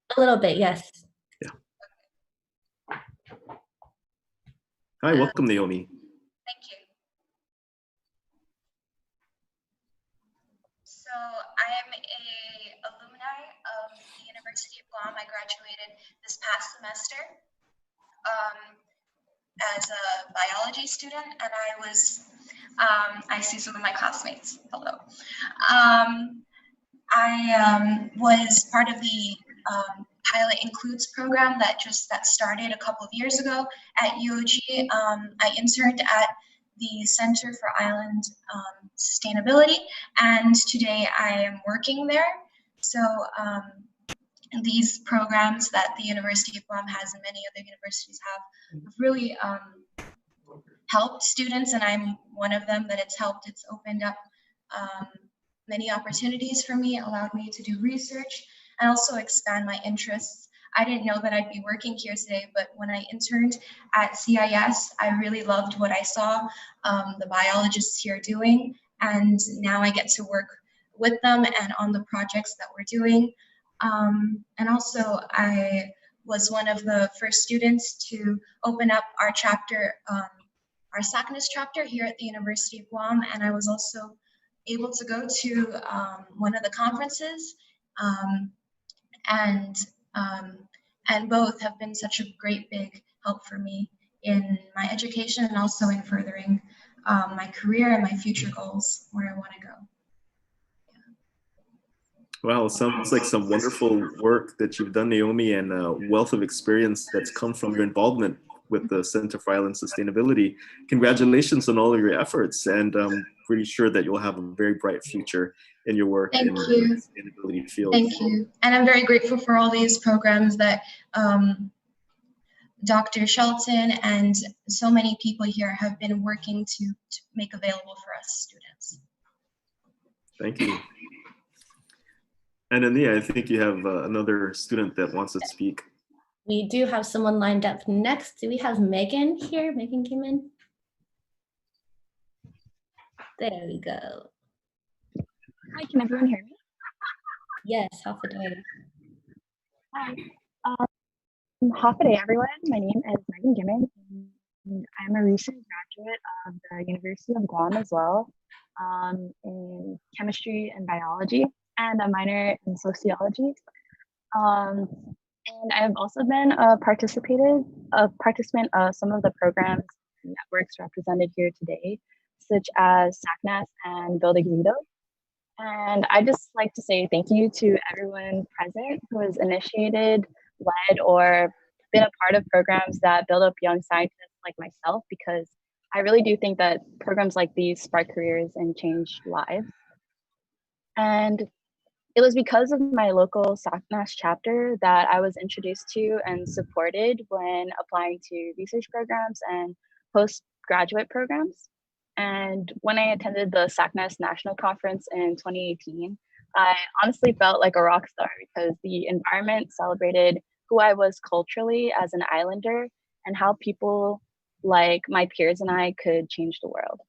A little bit, yes. Yeah. Hi, welcome, Naomi. Thank you. So I am a alumni of the University of Guam. I graduated this past semester as a biology student, and I see some of my classmates. Hello. I was part of the Pilot Includes program that started a couple of years ago at UOG. I interned at the Center for Island Sustainability, and today I am working there. So these programs that the University of Guam has and many other universities have really helped students, and I'm one of them that it's helped. It's opened up many opportunities for me, allowed me to do research, and also expand my interests. I didn't know that I'd be working here today, but when I interned at CIS, I really loved what I saw the biologists here doing, and now I get to work with them and on the projects that we're doing. And also, I was one of the first students to open up our chapter, our SACNAS chapter here at the University of Guam, and I was also able to go to one of the conferences, and both have been such a great big help for me in my education and also in furthering my career and my future goals, where I want to go. Wow, sounds like some wonderful work that you've done, Naomi, and a wealth of experience that's come from your involvement with the Center for Island Sustainability. Congratulations on all of your efforts, and I'm pretty sure that you'll have a very bright future in your work in the sustainability field. Thank you. And I'm very grateful for all these programs that Dr. Shelton and so many people here have been working to make available for us students. Thank you. And Ania, I think you have another student that wants to speak. We do have someone lined up next. Do we have Megan here? Megan came in. There we go. Hi, can everyone hear me? Yes, half a day. Hi. Half a day, everyone. My name is Megan Gimmons, and I'm a recent graduate of the University of Guam as well, in chemistry and biology, and a minor in sociology. And I've also been a participant of some of the programs and networks represented here today, such as SACNAS and Build Exito. And I just like to say thank you to everyone present who has initiated, led, or been a part of programs that build up young scientists like myself, because I really do think that programs like these spark careers and change lives. And it was because of my local SACNAS chapter that I was introduced to and supported when applying to research programs and postgraduate programs. And when I attended the SACNAS National Conference in 2018, I honestly felt like a rock star because the environment celebrated who I was culturally as an islander and how people like my peers and I could change the world.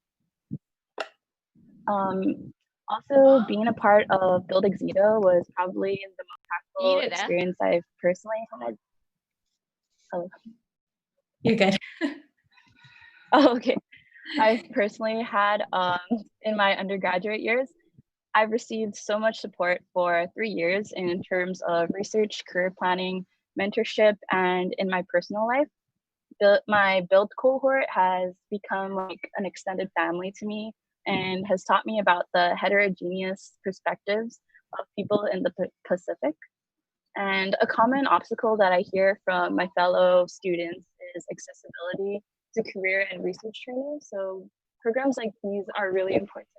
Also, being a part of Build Exito was probably the most impactful experience I've personally had. Oh, You're good. oh, okay. I've personally had in my undergraduate years. I've received so much support for 3 years in terms of research, career planning, mentorship, and in my personal life. My Build cohort has become like an extended family to me and has taught me about the heterogeneous perspectives of people in the Pacific. And a common obstacle that I hear from my fellow students is accessibility to career and research training. So programs like these are really important.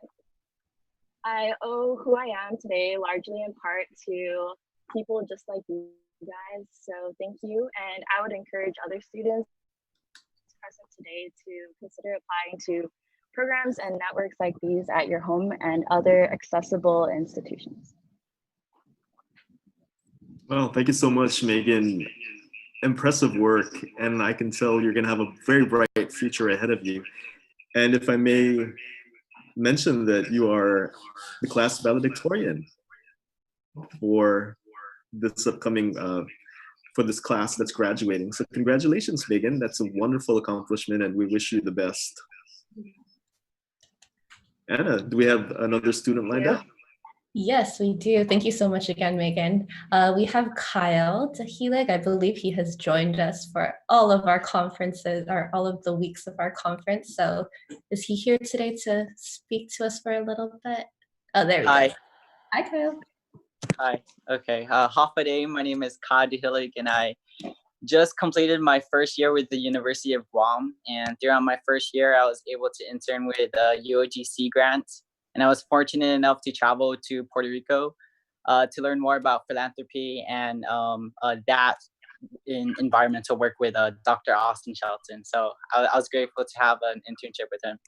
I owe who I am today largely in part to people just like you guys. So thank you. And I would encourage other students present today to consider applying to programs and networks like these at your home and other accessible institutions. Well, thank you so much, Megan. Impressive work, and I can tell you're going to have a very bright future ahead of you. And if I may mention that you are the class valedictorian for this upcoming, for this class that's graduating. So congratulations, Megan. That's a wonderful accomplishment, and we wish you the best. Anna, do we have another student lined up? Yes, we do. Thank you so much again, Megan. We have Kyle Tahilig. I believe he has joined us for all of our conferences, or all of the weeks of our conference. So is he here today to speak to us for a little bit? Oh, there we Hi. go. Hi, Kyle. Hi. Okay. Half a day. My name is Kyle Tahilig, and I just completed my first year with the University of Guam. And throughout my first year, I was able to intern with UOGC grants. And I was fortunate enough to travel to Puerto Rico to learn more about philanthropy and that in environmental work with Dr. Austin Shelton. So I was grateful to have an internship with him.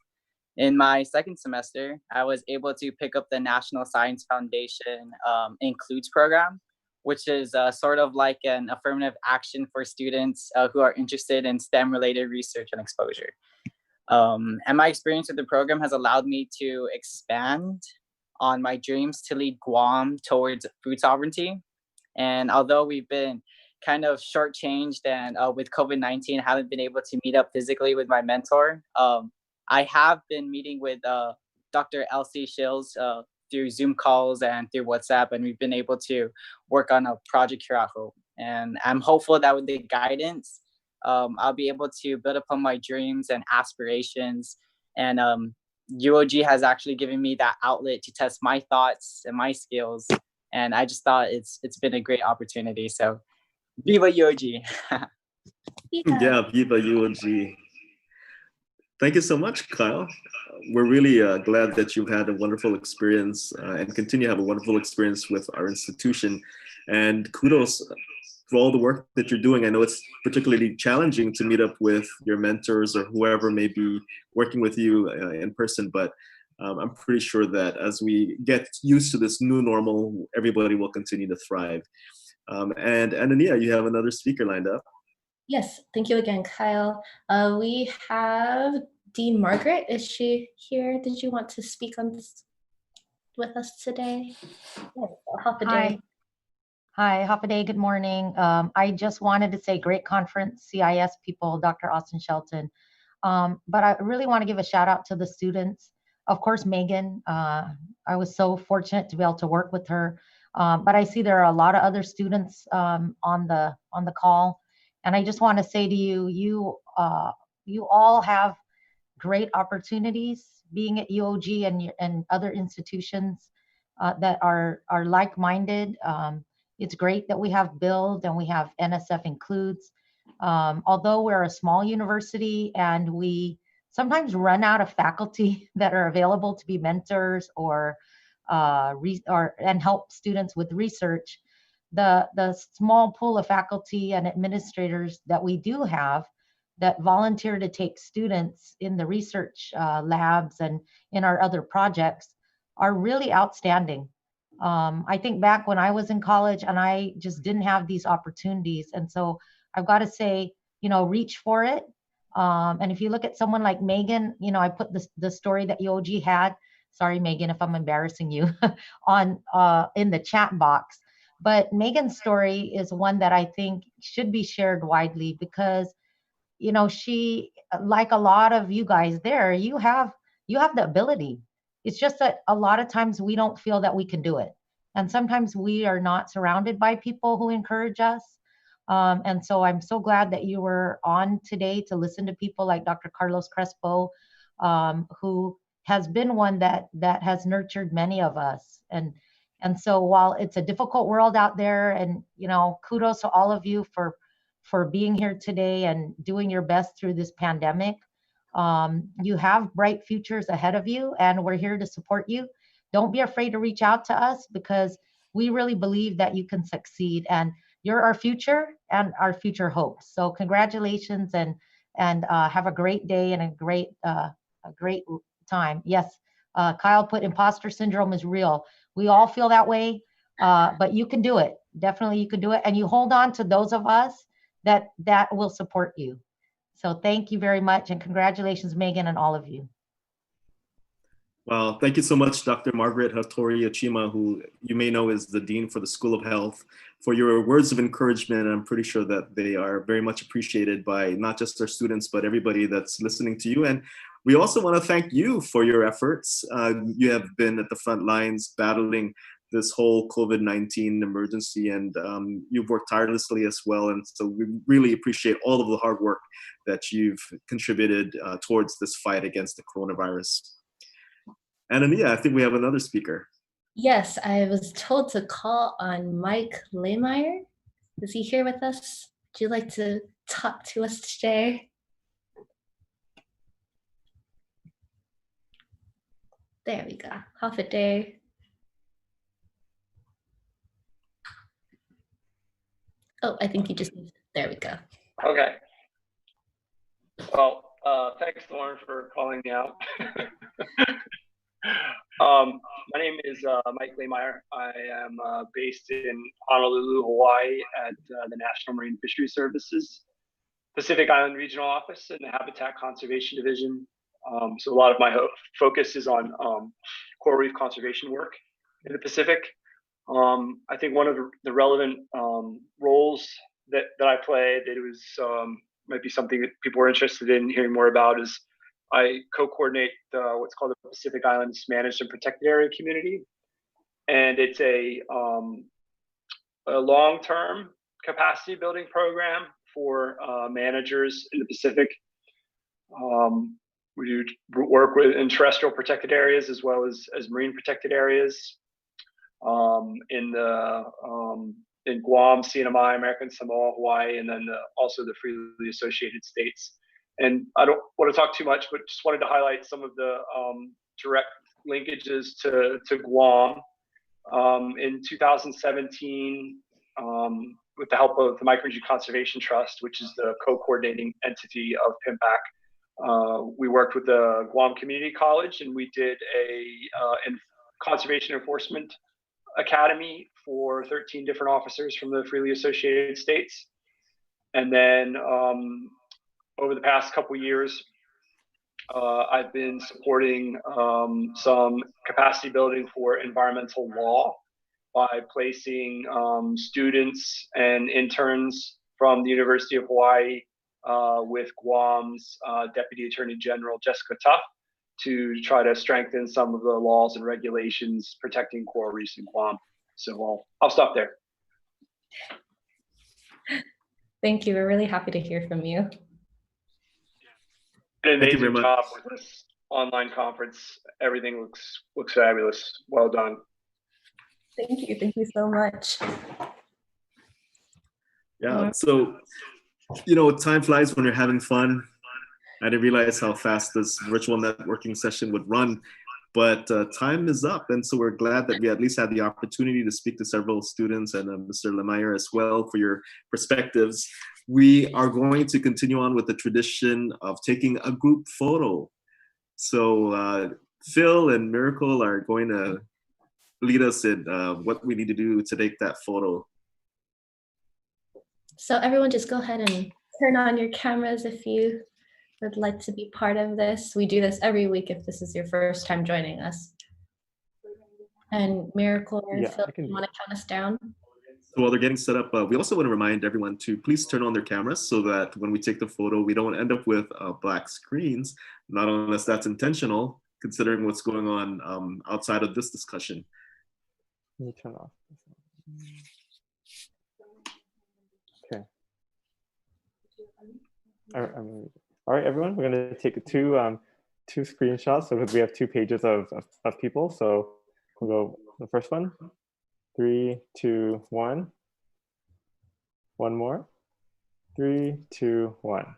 In my second semester, I was able to pick up the National Science Foundation Includes program, which is sort of like an affirmative action for students who are interested in STEM-related research and exposure. And my experience with the program has allowed me to expand on my dreams to lead Guam towards food sovereignty. And although we've been kind of shortchanged and with COVID-19, haven't been able to meet up physically with my mentor, I have been meeting with Dr. Elsie Shills through Zoom calls and through WhatsApp, and we've been able to work on a project here at home. And I'm hopeful that with the guidance, I'll be able to build upon my dreams and aspirations. And UOG has actually given me that outlet to test my thoughts and my skills. And I just thought it's been a great opportunity. So Viva UOG. Yeah, Viva UOG. Thank you so much, Kyle. We're really glad that you've had a wonderful experience and continue to have a wonderful experience with our institution. And kudos for all the work that you're doing. I know it's particularly challenging to meet up with your mentors or whoever may be working with you in person, but I'm pretty sure that as we get used to this new normal, everybody will continue to thrive. And Anania, you have another speaker lined up. Yes, thank you again, Kyle. We have Dean Margaret, is she here? Did you want to speak on this with us today? Hi. Hi, Hoffaday, good morning. I just wanted to say great conference, CIS people, Dr. Austin Shelton. But I really want to give a shout out to the students. Of course, Megan, I was so fortunate to be able to work with her. But I see there are a lot of other students on the call. And I just want to say to you, you all have great opportunities being at UOG and other institutions that are like-minded. It's great that we have BUILD and we have NSF Includes. Although we're a small university and we sometimes run out of faculty that are available to be mentors or and help students with research, the small pool of faculty and administrators that we do have that volunteer to take students in the research labs and in our other projects are really outstanding. I think back when I was in college and I just didn't have these opportunities. And so I've got to say, reach for it. And if you look at someone like Megan, I put the story that UOG had, sorry, Megan, if I'm embarrassing you, on in the chat box. But Megan's story is one that I think should be shared widely because she, like a lot of you guys there, you have the ability. It's just that a lot of times we don't feel that we can do it. And sometimes we are not surrounded by people who encourage us. And so I'm so glad that you were on today to listen to people like Dr. Carlos Crespo, who has been one that has nurtured many of us. And so while it's a difficult world out there, and kudos to all of you for being here today and doing your best through this pandemic. You have bright futures ahead of you, and we're here to support you. Don't be afraid to reach out to us because we really believe that you can succeed, and you're our future and our future hopes. So congratulations, and have a great day and a great time. Yes, Kyle put imposter syndrome is real. We all feel that way, but you can do it. Definitely you can do it, and you hold on to those of us that will support you. So thank you very much, and congratulations, Megan, and all of you. Well, thank you so much, Dr. Margaret Hattori-Ochima, who you may know is the Dean for the School of Health, for your words of encouragement. I'm pretty sure that they are very much appreciated by not just our students, but everybody that's listening to you. And we also want to thank you for your efforts. You have been at the front lines battling this whole COVID-19 emergency, and you've worked tirelessly as well. And so we really appreciate all of the hard work that you've contributed towards this fight against the coronavirus. And Ania, I think we have another speaker. Yes, I was told to call on Mike Lehmeyer. Is he here with us? Would you like to talk to us today? There we go. Half a day. Oh, I think you just, there we go. Okay. Well, thanks, Lauren, for calling me out. My name is Mike Lehmeyer. I am based in Honolulu, Hawaii at the National Marine Fisheries Services Pacific Island Regional Office in the Habitat Conservation Division. So a lot of my focus is on coral reef conservation work in the Pacific. I think one of the relevant roles that I play that was might be something that people are interested in hearing more about is I co-coordinate what's called the Pacific Islands Managed and Protected Area Community. And it's a long-term capacity building program for managers in the Pacific. We work in terrestrial protected areas as well as marine protected areas. In Guam, CNMI, American Samoa, Hawaii, and then also the freely associated states. And I don't want to talk too much, but just wanted to highlight some of the direct linkages to Guam. In 2017, with the help of the Micronesia Conservation Trust, which is the co-coordinating entity of PMPAC, we worked with the Guam Community College, and we did a conservation enforcement academy for 13 different officers from the freely associated states. And then over the past couple of years, I've been supporting some capacity building for environmental law by placing students and interns from the University of Hawaii with Guam's Deputy Attorney General Jessica Tuff to try to strengthen some of the laws and regulations protecting coral reefs in Guam. So I'll stop there. Thank you. We're really happy to hear from you. An amazing job with this online conference. Everything looks fabulous. Well done. Thank you. Thank you so much. Yeah. So, time flies when you're having fun. I didn't realize how fast this virtual networking session would run, but time is up. And so we're glad that we at least had the opportunity to speak to several students and Mr. Lemire as well for your perspectives. We are going to continue on with the tradition of taking a group photo. So Phil and Miracle are going to lead us in what we need to do to take that photo. So everyone just go ahead and turn on your cameras if you would like to be part of this. We do this every week if this is your first time joining us. And Miracle or Phil, you want to count us down? So while they're getting set up, we also want to remind everyone to please turn on their cameras so that when we take the photo, we don't end up with black screens, not unless that's intentional, considering what's going on outside of this discussion. Let me turn off. Okay. All right, everyone, we're going to take two screenshots. So we have 2 pages of people. So we'll go the first one. 3, 2, 1. One more. 3, 2, 1.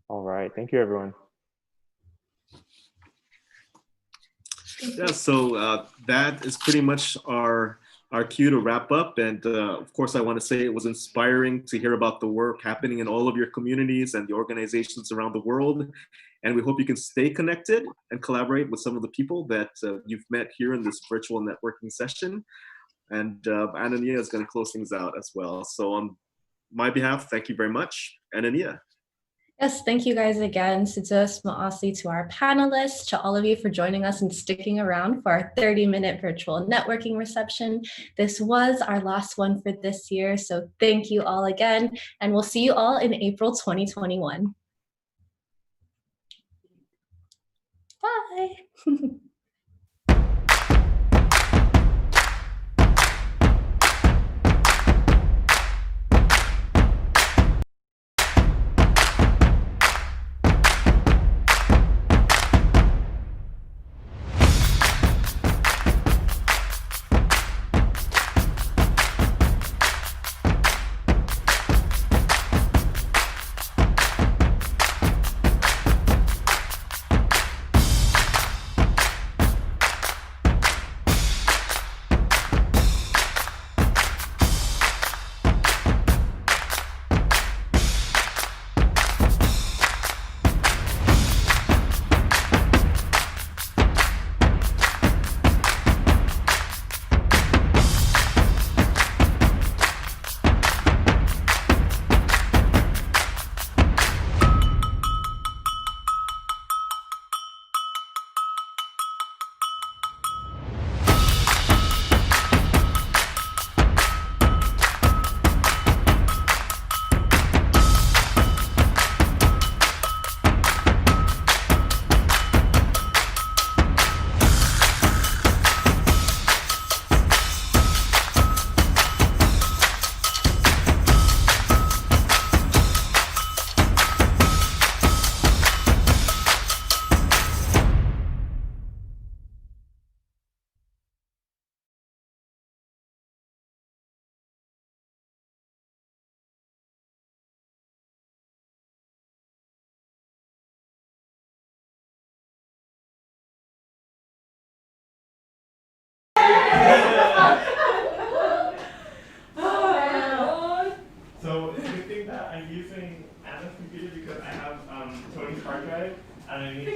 All right. Thank you, everyone. Yeah, so that is pretty much our cue to wrap up. And of course, I want to say it was inspiring to hear about the work happening in all of your communities and the organizations around the world. And we hope you can stay connected and collaborate with some of the people that you've met here in this virtual networking session. And Anania is going to close things out as well. So on my behalf, thank you very much. Anania. Yes, thank you guys again. Sujus Maasi, to our panelists, to all of you for joining us and sticking around for our 30-minute virtual networking reception. This was our last one for this year, so thank you all again, and we'll see you all in April 2021. Bye. So it's a good thing that I'm using Anna's computer because I have Tony's hard drive and I need